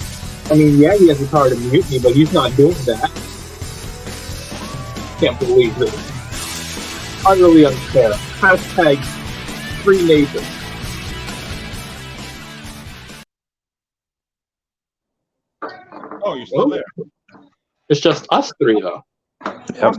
I mean, yeah, he has the power to mute me, but he's not doing that. Can't believe this. Utterly unfair. Hashtag Free Nathan. Oh, you're still there. It's just us three, though. Yep.